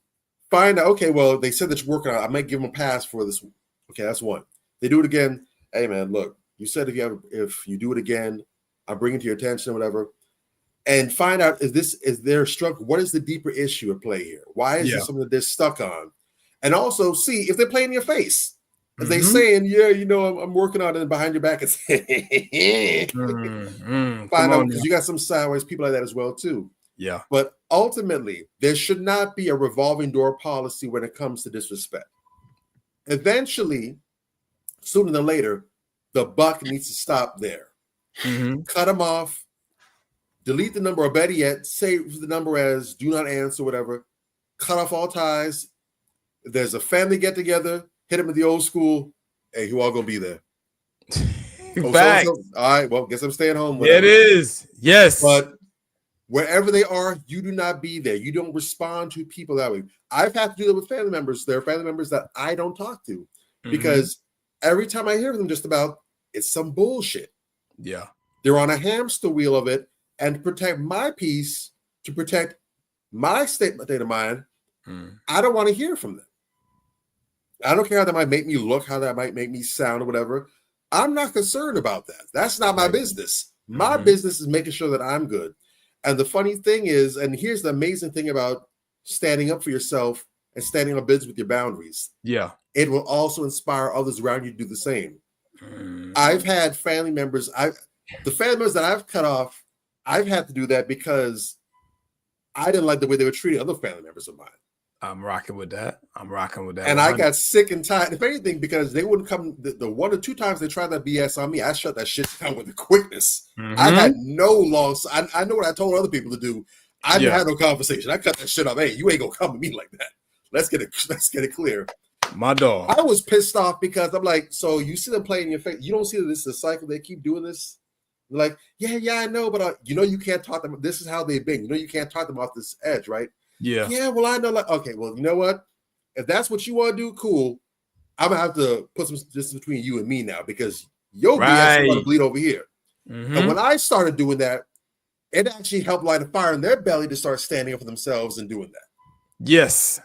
find out. Okay, well, they said that you're working on it. I might give them a pass for this. Okay, that's one. They do it again. Hey, man, look. You said if you do it again, I'll bring it to your attention, whatever. And find out is there struggle? What is the deeper issue at play here? Why is this something that they're stuck on? And also see if they're playing in your face. If they saying, yeah, I'm working on it, and behind your back it's find out, because you got some sideways people like that as well too. Yeah. But ultimately, there should not be a revolving door policy when it comes to disrespect. Eventually, sooner than later, the buck needs to stop there. Cut them off. Delete the number, or better yet, save the number as do not answer, whatever. Cut off all ties. If there's a family get together, hit them at the old school. Hey, who all gonna be there? Facts. All right, well, guess I'm staying home. It is. Yes. But wherever they are, you do not be there. You don't respond to people that way. I've had to do that with family members. There are family members that I don't talk to because every time I hear them, just about it's some bullshit. Yeah. They're on a hamster wheel of it. And to protect my peace, to protect my state of mind, I don't want to hear from them. I don't care how that might make me look, how that might make me sound or whatever. I'm not concerned about that. That's not my business. My business is making sure that I'm good. And the funny thing is, and here's the amazing thing about standing up for yourself and standing on business with your boundaries. Yeah. It will also inspire others around you to do the same. I've had family members, the family members that I've cut off, I've had to do that because I didn't like the way they were treating other family members of mine. I'm rocking with that. And I got sick and tired, if anything, because they wouldn't come. The 1 or 2 times they tried that BS on me, I shut that shit down with the quickness. I had no long. I know what I told other people to do. I didn't have no conversation. I cut that shit off. Hey, you ain't gonna come to me like that. Let's get it clear. My dog. I was pissed off because I'm like, so you see them playing in your face. You don't see that this is a cycle. They keep doing this. Like, yeah, I know, but you can't talk them. This is how they've been. You can't talk them off this edge, right? Yeah. Yeah, well, I know. Like, okay, well, you know what? If that's what you want to do, cool. I'm gonna have to put some distance between you and me now because your BS is gonna bleed over here. And when I started doing that, it actually helped light a fire in their belly to start standing up for themselves and doing that. Yes.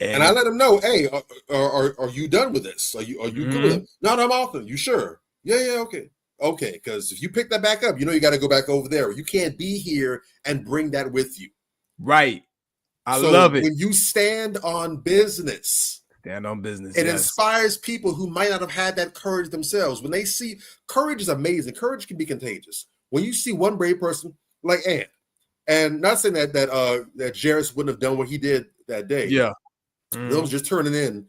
And I let them know, hey, are you done with this? Are you good with it? No, I'm off them. You sure? Yeah, okay. Because if you pick that back up, you got to go back over there. You can't be here and bring that with you. Right. I love it. When you stand on business, it inspires people who might not have had that courage themselves. When they see courage is amazing. Courage can be contagious. When you see one brave person like Ann, And not saying that Jarris wouldn't have done what he did that day. Yeah. Those just turning in.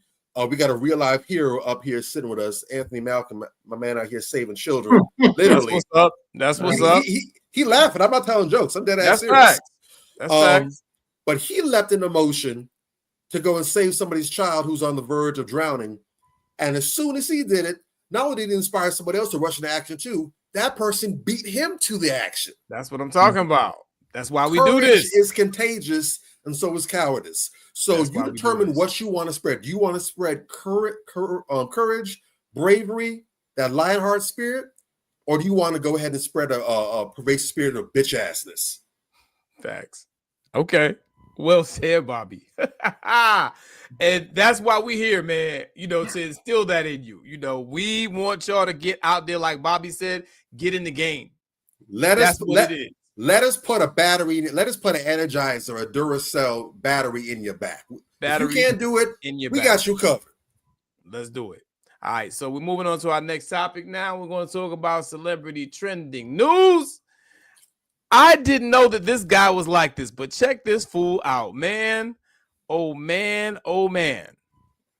We got a real live hero up here sitting with us, Anthony Malcolm, my man out here saving children. Literally. That's what's up. That's what's up. He laughing. I'm not telling jokes. I'm dead ass serious. Facts. That's facts. But he leapt into motion to go and save somebody's child who's on the verge of drowning. And as soon as he did it, not only did he inspire somebody else to rush into action too, that person beat him to the action. That's what I'm talking about. That's why we Courage do this. Is contagious, and so is cowardice. So you determine what you want to spread. Do you want to spread courage, bravery, that lionheart spirit, or do you want to go ahead and spread a pervasive spirit of bitch assness? Facts. Okay. Well said, Bobby. And that's why we here, man, to instill that in you. We want y'all to get out there, like Bobby said, get in the game. Let us put a battery in it. Let us put an Energizer, a Duracell battery in your back. If you can't do it, we got you covered. Let's do it. All right, so we're moving on to our next topic now. We're going to talk about celebrity trending news. I didn't know that this guy was like this, but check this fool out, man. Oh, man. Oh, man.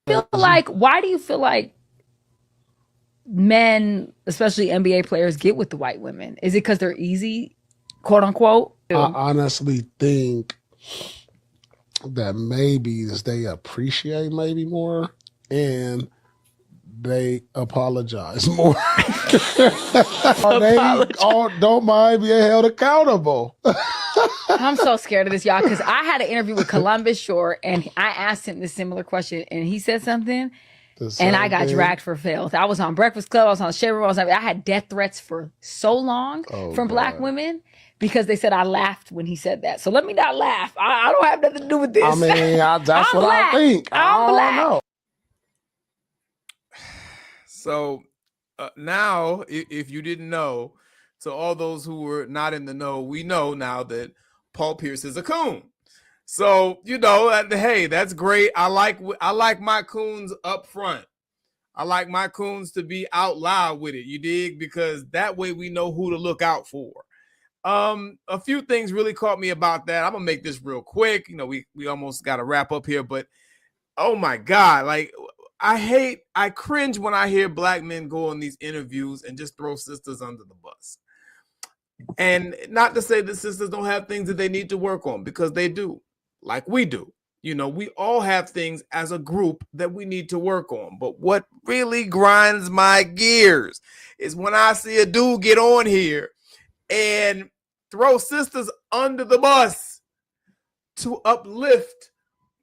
Why do you feel like men, especially NBA players, get with the white women? Is it because they're easy, quote unquote? I honestly think that maybe they appreciate maybe more and they apologize more. They don't mind being held accountable. I'm so scared of this, y'all, because I had an interview with Columbus Short and I asked him this similar question and he said something and I got dragged for filth. I was on Breakfast Club, I was on Shade Room, I had death threats for so long from Black women because they said I laughed when he said that. So let me not laugh. I don't have nothing to do with this. I mean, that's what I think. I don't know. So now, if you didn't know, to all those who were not in the know, we know now that Paul Pierce is a coon. So, hey, that's great. I like my coons up front. I like my coons to be out loud with it, you dig? Because that way we know who to look out for. A few things really caught me about that. I'm going to make this real quick. We almost got to wrap up here, but oh my God, I cringe when I hear Black men go on these interviews and just throw sisters under the bus. And not to say that sisters don't have things that they need to work on, because they do, like we do. We all have things as a group that we need to work on. But what really grinds my gears is when I see a dude get on here and throw sisters under the bus to uplift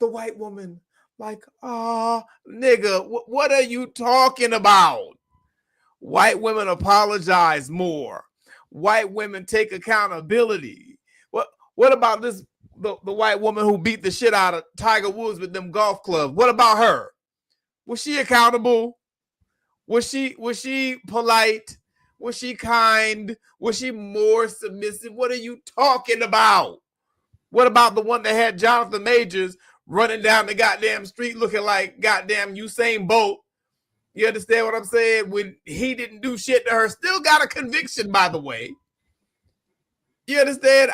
the white woman. Like, nigga, what are you talking about? White women apologize more. White women take accountability. What about this? The white woman who beat the shit out of Tiger Woods with them golf clubs. What about her? Was she accountable? Was she polite? Was she kind? Was she more submissive? What are you talking about? What about the one that had Jonathan Majors running down the goddamn street looking like goddamn Usain Bolt? You understand what I'm saying? When he didn't do shit to her, still got a conviction, by the way. You understand?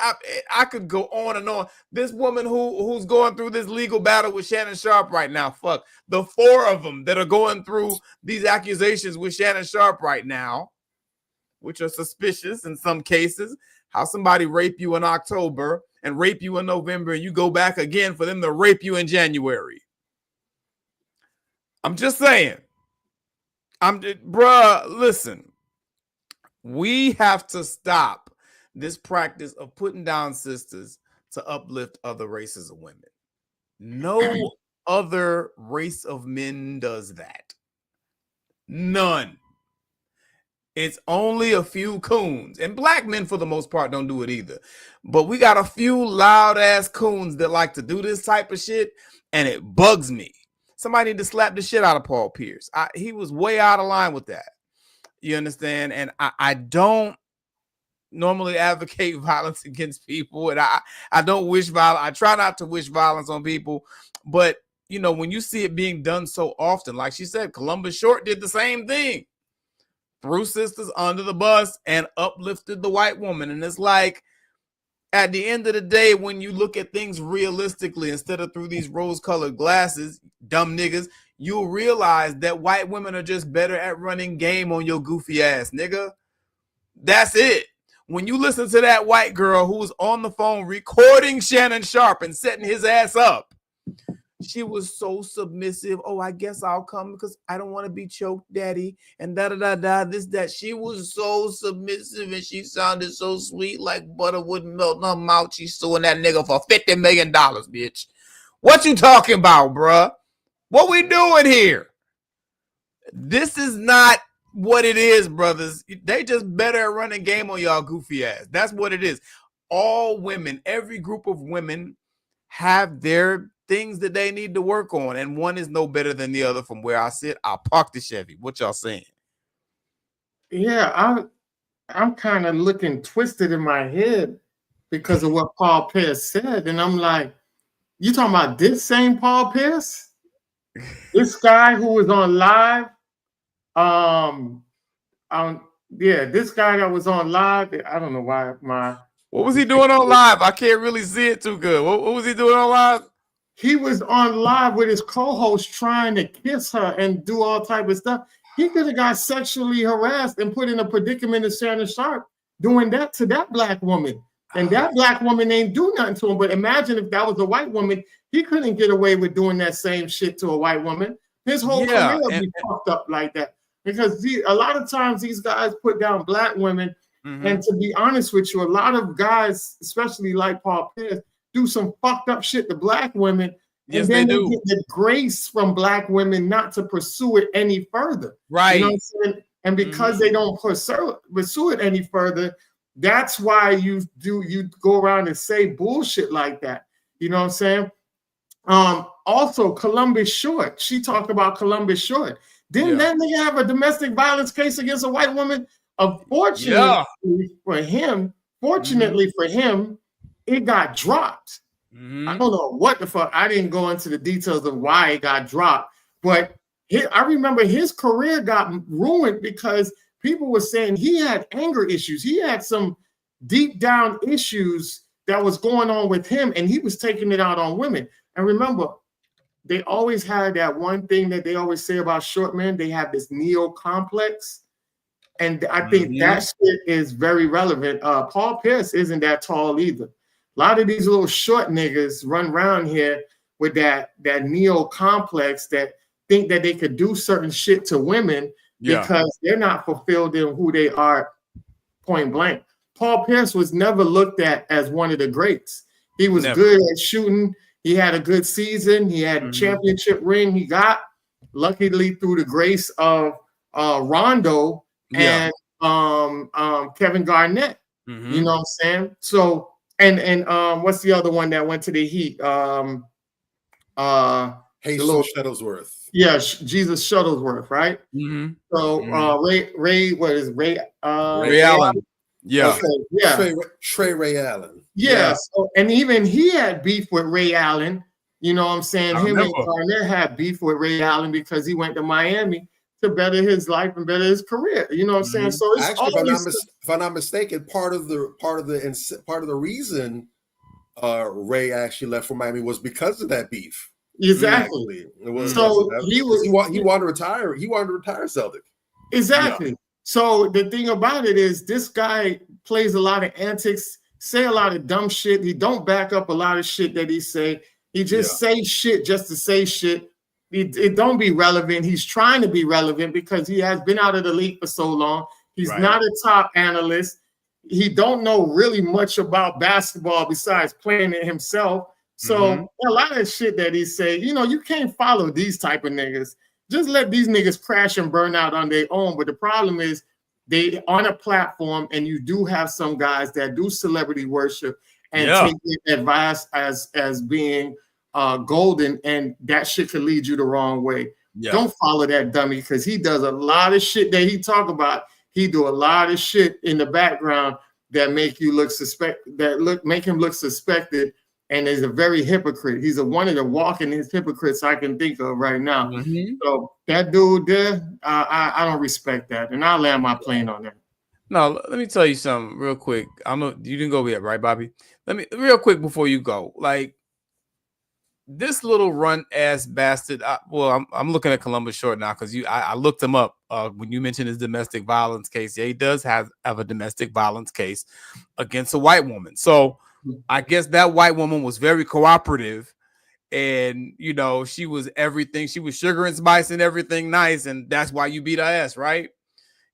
I could go on and on. This woman who's going through this legal battle with Shannon Sharp right now, fuck, the four of them that are going through these accusations with Shannon Sharp right now, which are suspicious in some cases. How somebody rape you in October and rape you in November, and you go back again for them to rape you in January. I'm just saying. Listen. We have to stop this practice of putting down sisters to uplift other races of women. No other race of men does that. None. It's only a few coons. And Black men, for the most part, don't do it either. But we got a few loud-ass coons that like to do this type of shit, and it bugs me. Somebody need to slap the shit out of Paul Pierce. He was way out of line with that. You understand? And I don't normally advocate violence against people, and I don't wish violence. I try not to wish violence on people. But, when you see it being done so often, like she said, Columbus Short did the same thing. Threw sisters under the bus and uplifted the white woman. And it's like, at the end of the day, when you look at things realistically instead of through these rose-colored glasses, dumb niggas, you'll realize that white women are just better at running game on your goofy ass, nigga. That's it. When you listen to that white girl who was on the phone recording Shannon Sharp and setting his ass up, she was so submissive. Oh, I guess I'll come because I don't want to be choked, daddy. And da-da-da-da, this, that. She was so submissive and she sounded so sweet like butter wouldn't melt in her mouth. She's suing that nigga for $50 million, bitch. What you talking about, bruh? What we doing here? This is not what it is, brothers. They just better at running game on y'all goofy ass. That's what it is. All women, every group of women have their things that they need to work on, and one is no better than the other. From where I sit, I'll park the Chevy. What y'all saying? Yeah, I'm kind of looking twisted in my head because of what Paul Pierce said, and I'm like, you talking about this same Paul Pierce? This guy who was on live? Yeah, this guy that was on live. I don't know why my. What was he doing on live? I can't really see it too good. What was he doing on live? He was on live with his co-host trying to kiss her and do all type of stuff. He could have got sexually harassed and put in a predicament of Shannon Sharp doing that to that black woman. And that black woman ain't do nothing to him. But imagine if that was a white woman, he couldn't get away with doing that same shit to a white woman. His whole career would be fucked up like that. Because a lot of times these guys put down black women. And to be honest with you, a lot of guys, especially like Paul Pierce, do some fucked up shit to black women. Yes, and then they do. get the grace from black women not to pursue it any further. Right. You know what I'm saying? And because they don't pursue it any further, that's why you go around and say bullshit like that. You know what I'm saying? Also, Columbus Short. She talked about Columbus Short. Didn't that nigga have a domestic violence case against a white woman? Unfortunately for him, it got dropped. I don't know what the fuck. I didn't go into the details of why it got dropped, but I remember his career got ruined because people were saying he had anger issues. He had some deep down issues that was going on with him, and he was taking it out on women. And remember, they always had that one thing that they always say about short men. They have this neo complex. And I think that shit is very relevant. Paul Pierce isn't that tall either. A lot of these little short niggas run around here with that neo complex that think that they could do certain shit to women because they're not fulfilled in who they are point blank. Paul Pierce was never looked at as one of the greats. He was good at shooting. He had a good season. He had a championship ring he got, luckily through the grace of Rondo and Kevin Garnett. You know what I'm saying? So and what's the other one that went to the Heat? Jesus Shuttlesworth. Yeah, Jesus Shuttlesworth, right? So Ray Allen. Yeah. Okay, yeah. Trey Ray Allen. Yeah. So, and even he had beef with Ray Allen. You know what I'm saying? Him and Garnett had beef with Ray Allen because he went to Miami to better his life and better his career. You know what I'm saying? So it's actually, if I'm not mistaken, part of the reason Ray actually left for Miami was because of that beef. Exactly. It was so he wanted to retire. He wanted to retire Celtic. Exactly. Yeah. So the thing about it is this guy plays a lot of antics, say a lot of dumb shit. He don't back up a lot of shit that he say. He just say shit just to say shit. It don't be relevant. He's trying to be relevant because he has been out of the league for so long. He's not a top analyst. He don't know really much about basketball besides playing it himself. So a lot of shit that he say, you can't follow these type of niggas. Just let these niggas crash and burn out on their own. But the problem is they on a platform, and you do have some guys that do celebrity worship and take their advice as being golden, and that shit could lead you the wrong way. Don't follow that dummy because he does a lot of shit that he talk about. He do a lot of shit in the background that make him look suspected, and is a very hypocrite. He's one of the walking hypocrites I can think of right now. So that dude there, I don't respect that, and I'll land my plane on that. No, let me tell you something real quick. You didn't go yet, right, Bobby? Let me real quick before you go. Like this little run ass bastard. I'm looking at Columbus Short now because I looked him up when you mentioned his domestic violence case. Yeah, he does have a domestic violence case against a white woman. So I guess that white woman was very cooperative. And she was everything. She was sugar and spice and everything nice, and that's why you beat her ass, right?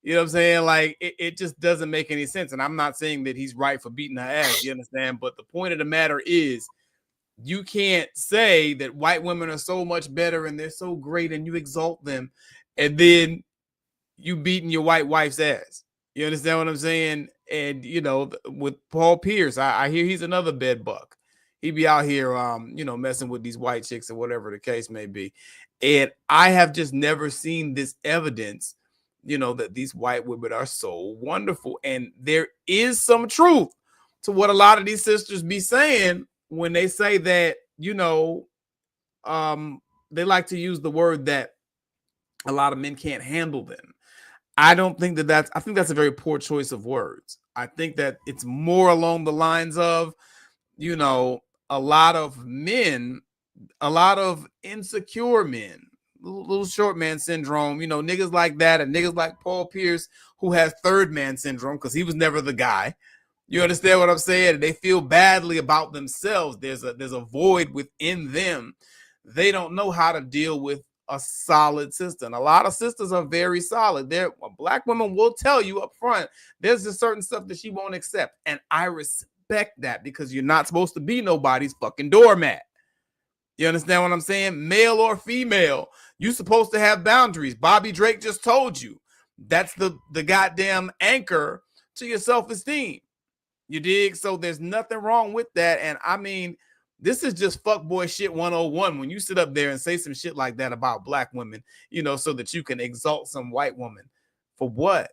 You know what I'm saying? Like it just doesn't make any sense. And I'm not saying that he's right for beating her ass. You understand? But the point of the matter is, you can't say that white women are so much better and they're so great, and you exalt them, and then you beating your white wife's ass. You understand what I'm saying? And with Paul Pierce, I hear he's another bed buck. He be out here, messing with these white chicks or whatever the case may be. And I have just never seen this evidence, that these white women are so wonderful. And there is some truth to what a lot of these sisters be saying when they say that, they like to use the word that a lot of men can't handle them. I don't think I think that's a very poor choice of words. I think that it's more along the lines of, a lot of men, a lot of insecure men, little short man syndrome, niggas like that, and niggas like Paul Pierce who has third man syndrome because he was never the guy. You understand what I'm saying? They feel badly about themselves. There's a void within them. They don't know how to deal with a solid sister. And a lot of sisters are very solid. A black woman will tell you up front, there's just certain stuff that she won't accept. And I respect that because you're not supposed to be nobody's fucking doormat. You understand what I'm saying? Male or female, you're supposed to have boundaries. Bobby Drake just told you. That's the goddamn anchor to your self-esteem. You dig? So there's nothing wrong with that. And I mean, this is just fuckboy shit 101 when you sit up there and say some shit like that about black women, so that you can exalt some white woman. For what?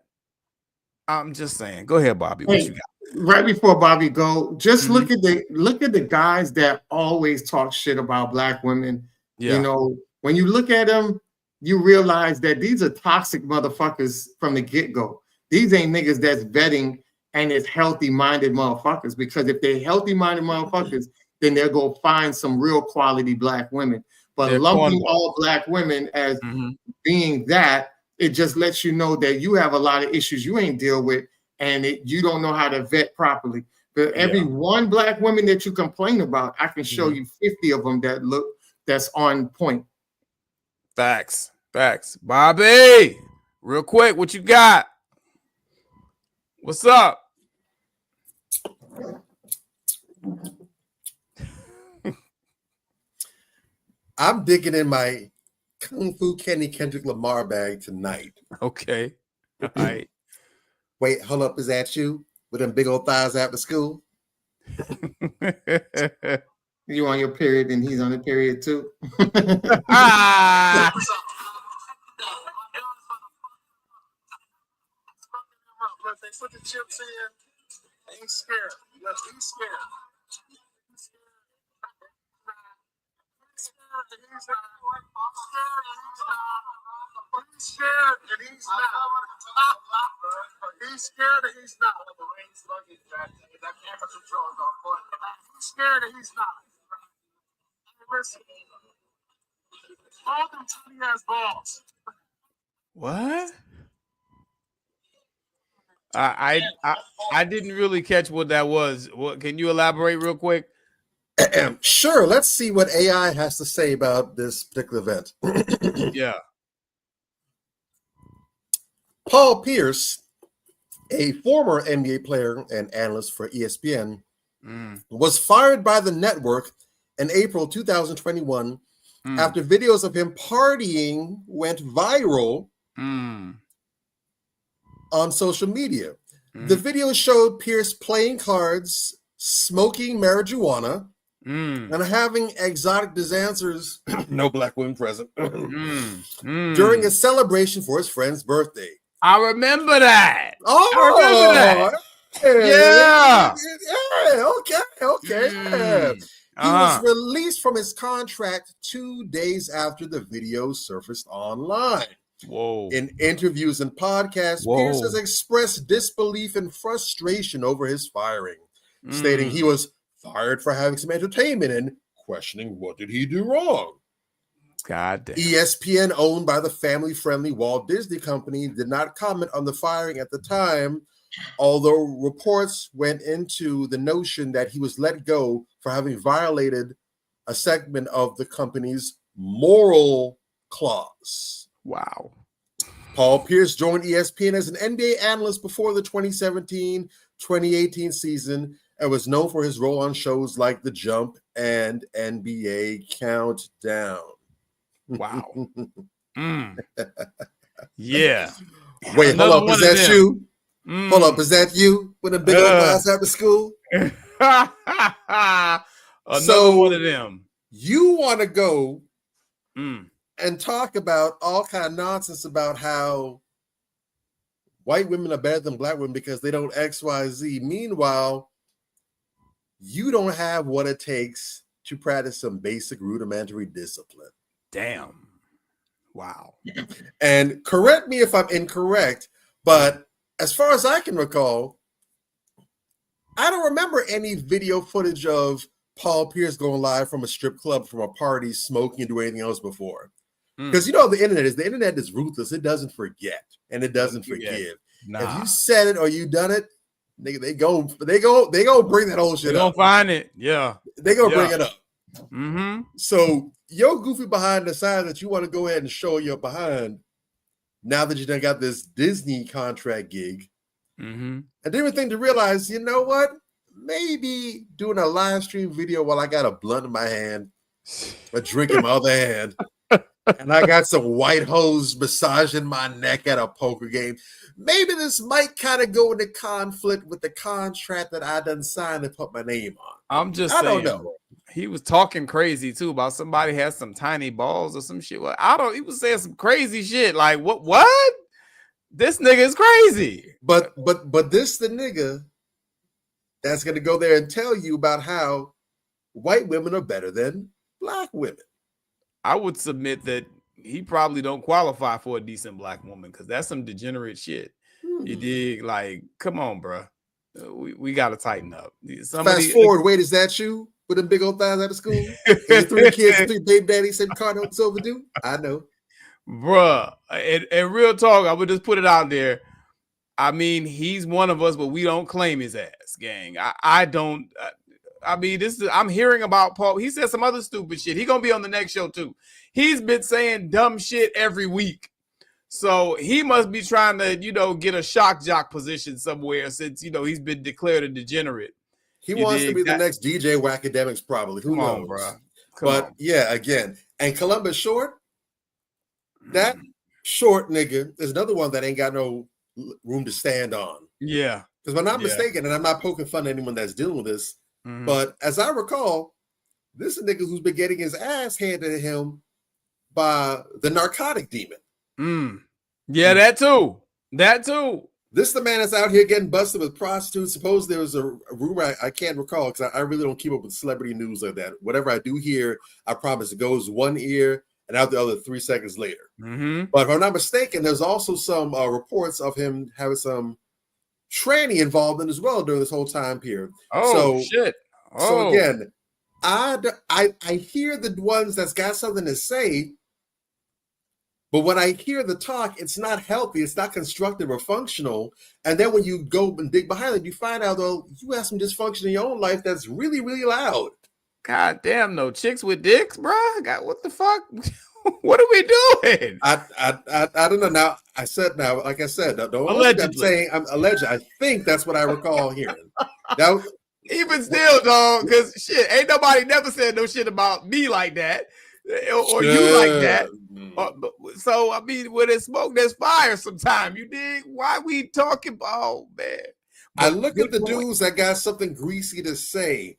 I'm just saying. Go ahead, Bobby. What you got? Right before Bobby go, just look at the guys that always talk shit about black women. Yeah. When you look at them, you realize that these are toxic motherfuckers from the get-go. These ain't niggas that's vetting and it's healthy-minded motherfuckers, because if they're healthy-minded motherfuckers, then they'll go find some real quality black women. But lumping all black women as being that, it just lets you know that you have a lot of issues you ain't deal with, and you don't know how to vet properly. But every one black woman that you complain about, I can show you 50 of them that's on point. Facts. Bobby, real quick, what you got? What's up? I'm digging in my Kung Fu Kenny Kendrick Lamar bag tonight. Okay. All right. Wait, hold up. Is that you with them big old thighs after school? You on your period and he's on the period too. They put the chips in. He's scared. He's scared. He's scared and he's not. He's scared and he's not. That camera control is on point. He's scared and he's not. Listen. All them tiny ass balls. What? I didn't really catch what that was. What, can you elaborate real quick? Sure. Let's see what AI has to say about this particular event. Yeah. Paul Pierce, a former NBA player and analyst for ESPN, was fired by the network in April 2021 after videos of him partying went viral on social media. The video showed Pierce playing cards, smoking marijuana, and having exotic dancers, no black women present, during a celebration for his friend's birthday. I remember that. Oh, I remember that. Okay. He was released from his contract 2 days after the video surfaced online. Whoa. In interviews and podcasts, Pierce has expressed disbelief and frustration over his firing, stating he was fired for having some entertainment and questioning what did he do wrong. God damn. ESPN, owned by the family-friendly Walt Disney Company, did not comment on the firing at the time, although reports went into the notion that he was let go for having violated a segment of the company's moral clause. Wow. Paul Pierce joined ESPN as an NBA analyst before the 2017-2018 season and was known for his role on shows like The Jump and NBA Countdown. Wow. Yeah. Wait, hold up. Is that you? Hold up. Is that you with a big old glass after school? Another one of them. You want to go and talk about all kind of nonsense about how white women are better than black women because they don't X, Y, Z. Meanwhile, you don't have what it takes to practice some basic rudimentary discipline. Damn. Wow. And correct me if I'm incorrect, but as far as I can recall, I don't remember any video footage of Paul Pierce going live from a strip club, from a party, smoking, and doing anything else before. Because you know the internet is ruthless. It doesn't forget and it doesn't forgive. Nah. If you said it or you done it, nigga, they go bring that whole shit up. They gonna find it. Yeah. They gonna bring it up. Mm-hmm. So your goofy behind decides that you want to go ahead and show your behind now that you done got this Disney contract gig. Mm-hmm. And then thing to realize, you know what? Maybe doing a live stream video while I got a blunt in my hand, a drink in my other hand, and I got some white hose massaging my neck at a poker game. Maybe this might kind of go into conflict with the contract that I done signed and put my name on. I'm just saying, don't know. Bro. He was talking crazy too about somebody has some tiny balls or some shit. Well, he was saying some crazy shit. Like what? This nigga is crazy. But this the nigga that's gonna go there and tell you about how white women are better than black women. I would submit that he probably don't qualify for a decent black woman because that's some degenerate shit. You dig? Like, come on, bro. We got to tighten up. Fast forward. Wait, is that you with them big old thighs out of school? Your 3 kids, 3 baby daddies, said car notes overdue? I know. Bruh. And real talk, I would just put it out there. I mean, he's one of us, but we don't claim his ass, gang. I don't. I mean, I'm hearing about Paul. He said some other stupid shit. He gonna be on the next show too. He's been saying dumb shit every week. So he must be trying to, get a shock jock position somewhere since, he's been declared a degenerate. He wants to be the next DJ Wacademics, probably. Who knows? Bro. Yeah, again. And Columbus Short, that short nigga is another one that ain't got no room to stand on. Yeah. Because if I'm not mistaken, and I'm not poking fun at anyone that's dealing with this, but as I recall, this is a nigga who's been getting his ass handed to him by the narcotic demon. Yeah, that too. This is the man that's out here getting busted with prostitutes. Suppose there was a rumor, I can't recall because I really don't keep up with celebrity news like that. Whatever I do hear, I promise it goes one ear and out the other 3 seconds later. But if I'm not mistaken, there's also some reports of him having some tranny involvement as well during this whole time period. Shit. So again, I hear the ones that's got something to say, but when I hear the talk, it's not healthy, it's not constructive or functional. And then when you go and dig behind it, you find out, though, you have some dysfunction in your own life that's really, really loud. God damn, no chicks with dicks, bro. God, what the fuck? What are we doing? I don't know. Like I said, I'm alleged. I think that's what I recall hearing. Even still, dog, because shit, ain't nobody never said no shit about me like that. Or you like that. So, I mean, when there's smoke, there's fire sometime. You dig? Why we talking about, man? I look at the dudes that got something greasy to say,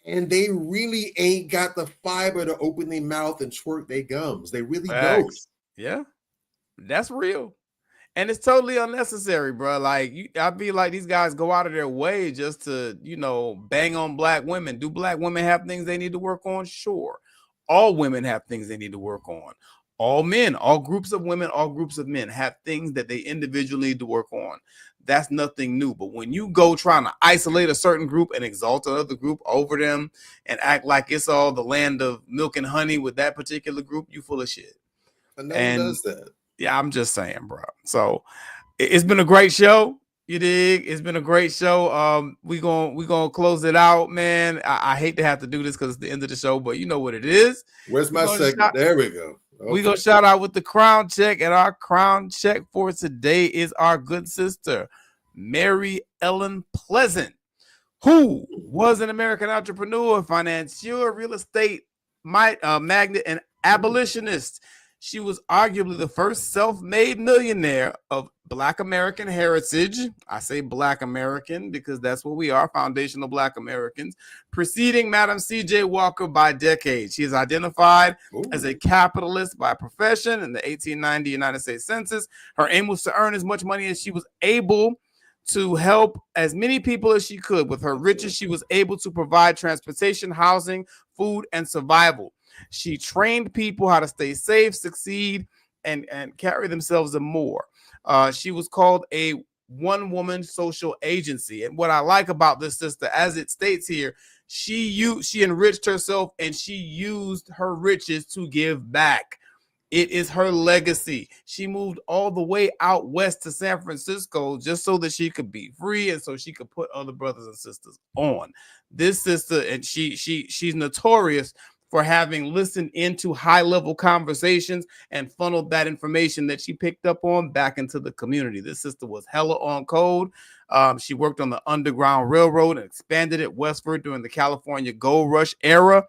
and they really ain't got the fiber to open their mouth and twerk their gums. They really don't. Yeah, that's real. And it's totally unnecessary, bro. Like, I feel like these guys go out of their way just to, bang on black women. Do black women have things they need to work on? Sure. All women have things they need to work on. all men, all groups of women, all groups of men have things that they individually need to work on. That's nothing new. But when you go trying to isolate a certain group and exalt another group over them and act like it's all the land of milk and honey with that particular group, you full of shit. And no one does that. Yeah, I'm just saying, bro. So it's been a great show. You dig? It's been a great show. We gonna close it out, man. I hate to have to do this because it's the end of the show, but you know what it is. Where's my segment? There we go. Okay. We gonna shout out with the crown check, and our crown check for today is our good sister, Mary Ellen Pleasant, who was an American entrepreneur, financier, real estate magnate, and abolitionist. She was arguably the first self-made millionaire of Black American heritage. I say Black American because that's what we are, foundational Black Americans, preceding Madam C.J. Walker by decades. She is identified as a capitalist by profession in the 1890 United States Census. Her aim was to earn as much money as she was able to help as many people as she could. With her riches, she was able to provide transportation, housing, food, and survival. She trained people how to stay safe, succeed, and carry themselves and more. She was called a one-woman social agency. And what I like about this sister, as it states here, she enriched herself and she used her riches to give back. It is her legacy. She moved all the way out west to San Francisco just so that she could be free and so she could put other brothers and sisters on. This sister, and she's notorious for having listened into high-level conversations and funneled that information that she picked up on back into the community. This sister was hella on code. She worked on the Underground Railroad and expanded it westward during the California Gold Rush era.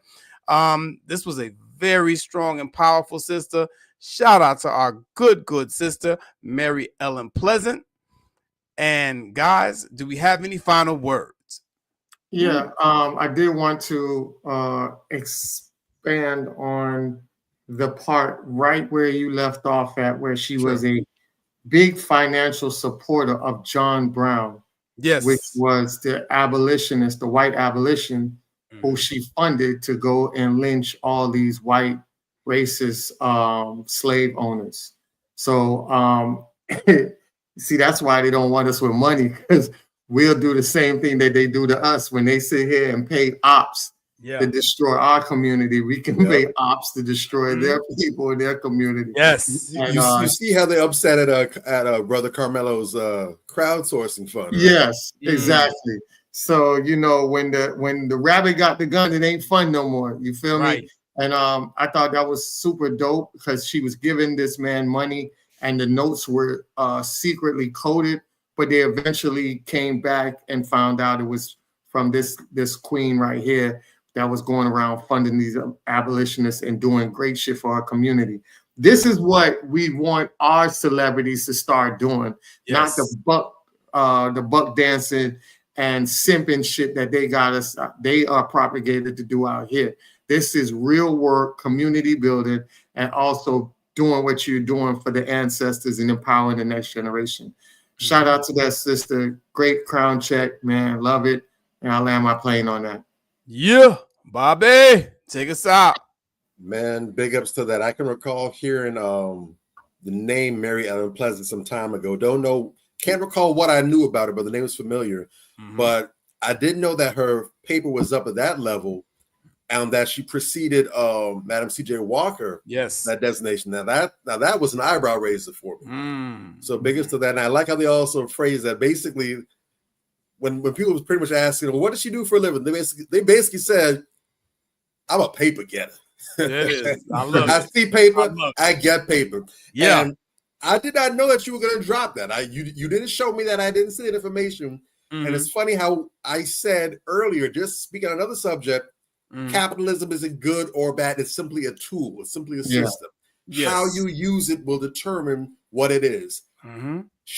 This was a very strong and powerful sister. Shout out to our good sister, Mary Ellen Pleasant. And guys, do we have any final words? Yeah, I did want to expand on the part right where you left off at, where she was a big financial supporter of John Brown, which was the abolitionist, the white abolition, who she funded to go and lynch all these white racist slave owners. So see, that's why they don't want us with money, because we'll do the same thing that they do to us when they sit here and pay ops to destroy our community. We can pay ops to destroy their people in their community. Yes. And, you see how they're upset at Brother Carmelo's crowdsourcing fund, right? Yes, exactly. So, you know, when the rabbit got the gun, it ain't fun no more. You feel me? And I thought that was super dope because she was giving this man money and the notes were secretly coded, but they eventually came back and found out it was from this queen right here that was going around funding these abolitionists and doing great shit for our community. This is what we want our celebrities to start doing, not the buck dancing and simping shit that they are propagated to do out here. This is real work, community building, and also doing what you're doing for the ancestors and empowering the next generation. Shout out to that sister. Great crown check, man. Love it. And I'll land my plane on that. Yeah. Bobby, take us out. Man, big ups to that. I can recall hearing the name Mary Ellen Pleasant some time ago. Can't recall what I knew about her, but the name was familiar. But I didn't know that her paper was up at that level and that she preceded Madam C.J. Walker. Yes. That designation. Now that was an eyebrow raiser for me. So big ups to that. And I like how they also phrase that basically when people was pretty much asking, well, what does she do for a living? They basically said, I'm a paper getter. I see paper, I get paper. Yeah. And I did not know that you were going to drop that. You didn't show me that. I didn't see that information. And it's funny how I said earlier, just speaking on another subject, capitalism isn't good or bad. It's simply a tool. It's simply a system. How you use it will determine what it is.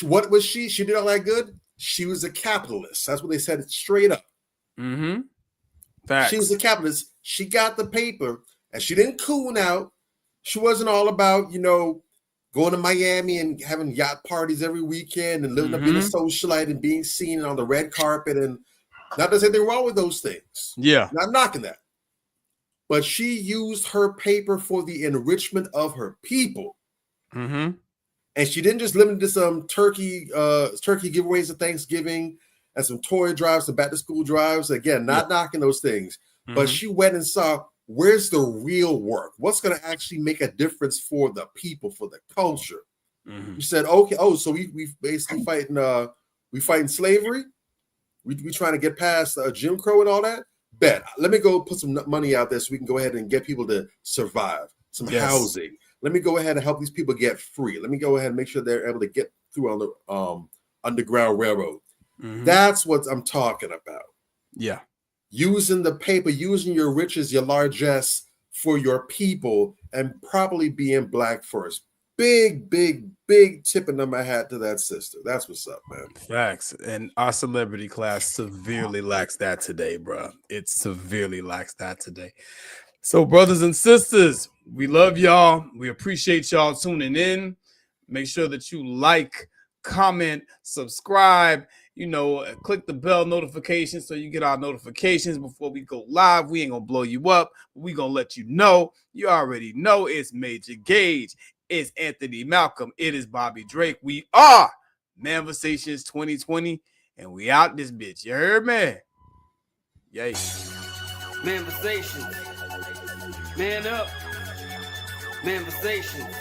What was she? She did all that good. She was a capitalist. That's what they said straight up. Facts. She was a capitalist. She got the paper and she didn't coon out. She wasn't all about, going to Miami and having yacht parties every weekend and living up being a socialite and being seen on the red carpet. And not to say anything wrong with those things. Yeah. Not knocking that. but she used her paper for the enrichment of her people. Mm-hmm. And she didn't just limit it to some turkey giveaways at Thanksgiving and some toy drives, some back to school drives. Again, not knocking those things, but she went and saw where's the real work? What's going to actually make a difference for the people, for the culture? Mm-hmm. You said, okay, so we basically fighting slavery. We trying to get past Jim Crow and all that. Bet. Let me go put some money out there so we can go ahead and get people to survive, some housing. Let me go ahead and help these people get free. Let me go ahead and make sure they're able to get through on the Underground Railroad. Mm-hmm. That's what I'm talking about. Yeah. Using the paper, using your riches, your largesse for your people, and probably being black first. Big tipping of my hat to that sister. That's what's up, man. Facts. And our celebrity class severely lacks that today, bro. It severely lacks that today. So, brothers and sisters, we love y'all. We appreciate y'all tuning in. Make sure that you like, comment, subscribe, click the bell notification so you get our notifications before we go live. We ain't gonna blow you up. We gonna let you know. You already know it's Major Gage. It's Anthony Malcolm. It is Bobby Drake. We are Manversations 2020, and we out this bitch. You heard me? Yay. Manversations. Man up. Manversations.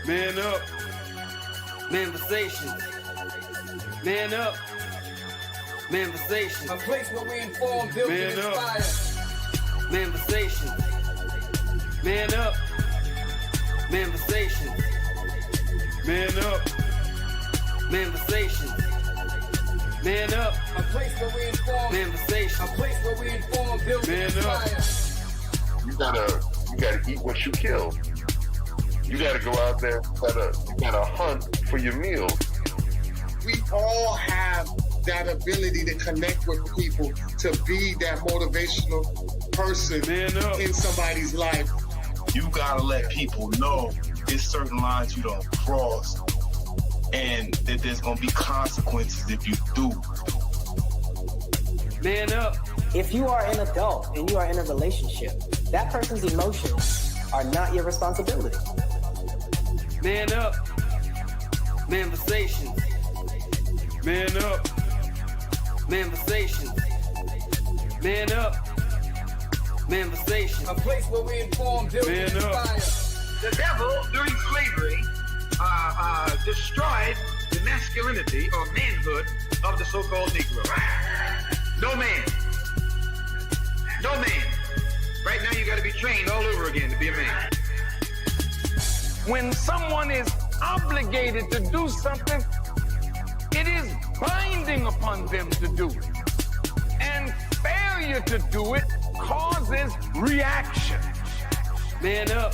Man up. Manversations. Man up. Manversations. A place where we inform, build, and inspire. Manversations. Man up. Manversations. Man up. Manversations. Man up. A place where we inform. Manversations. A place where we inform, build, and inspire. You gotta eat what you kill. You gotta go out there, you gotta hunt for your meals. We all have that ability to connect with people, to be that motivational person in somebody's life. You gotta let people know there's certain lines you don't cross, and that there's gonna be consequences if you do. Man up. If you are an adult and you are in a relationship, that person's emotions are not your responsibility. Man up. Manversations. Man up. Manversations. Man up. Manversations. A place where we inform, build, and inspire. The devil, during slavery, destroyed the masculinity or manhood of the so-called Negro. No man. No man. Right now you got to be trained all over again to be a man. When someone is obligated to do something, it is binding upon them to do it. And failure to do it causes reaction. Man up.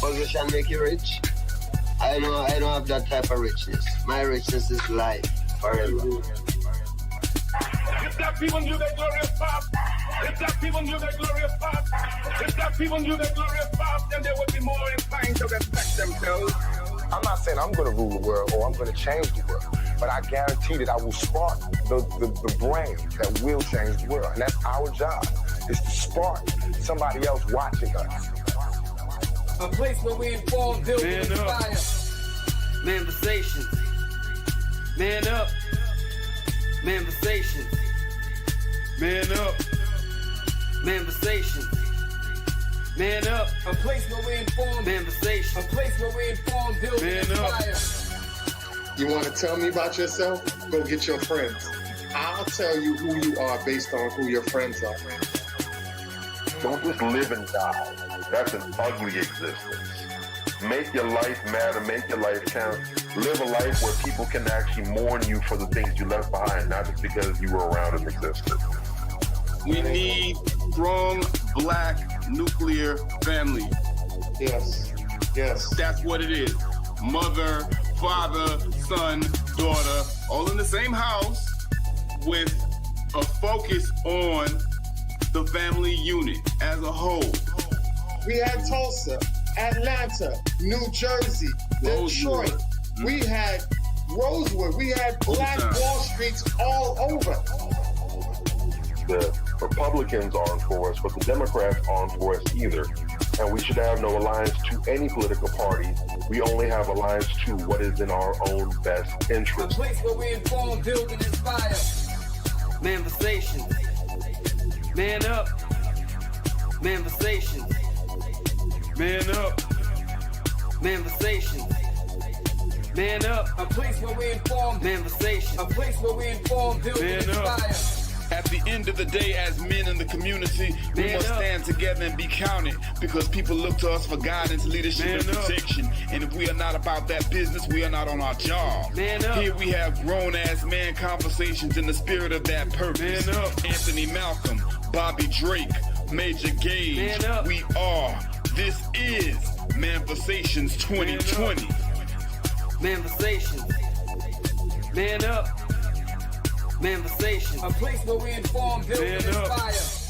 Position make you rich. I don't have that type of richness. My richness is life forever. If that people knew that glorious past, if that people knew that glorious past, if that people knew that glorious past, then they would be more inclined to respect themselves. I'm not saying I'm going to rule the world or I'm going to change the world, but I guarantee that I will spark the brain that will change the world. And that's our job, is to spark somebody else watching us. A place where we inform, build, and inspire. Manversations. Man up. Manversations. Man up. Manversations. Man up. A place where we inform. Manversations. A place where we inform, build, and inspire. You want to tell me about yourself? Go get your friends. I'll tell you who you are based on who your friends are. Don't just live and die. That's an ugly existence. Make your life matter. Make your life count. Live a life where people can actually mourn you for the things you left behind, not just because you were around and existed. We need strong black nuclear family. Yes. Yes. That's what it is. Mother, father, son, daughter, all in the same house with a focus on the family unit as a whole. We had Tulsa, Atlanta, New Jersey, Detroit. We had Rosewood. We had Black Wall Streets all over. The Republican Republicans aren't for us, but the Democrats aren't for us either. And we should have no alliance to any political party. We only have alliance to what is in our own best interest. A place where we inform, build, and inspire. Manifestation. Man up. Manifestation. Man up. Manifestation. Man up. A place where we inform. Manifestation. A place where we inform, build, and inspire. At the end of the day, as men in the community, we must stand together and be counted, because people look to us for guidance, leadership, and protection. And if we are not about that business, we are not on our job. Here we have grown-ass man conversations in the spirit of that purpose. Anthony Malcolm, Bobby Drake, Major Gage. We are. This is Manifestations 2020. Manifestation. Man up. Manifestation. A place where we inform, build, and inspire.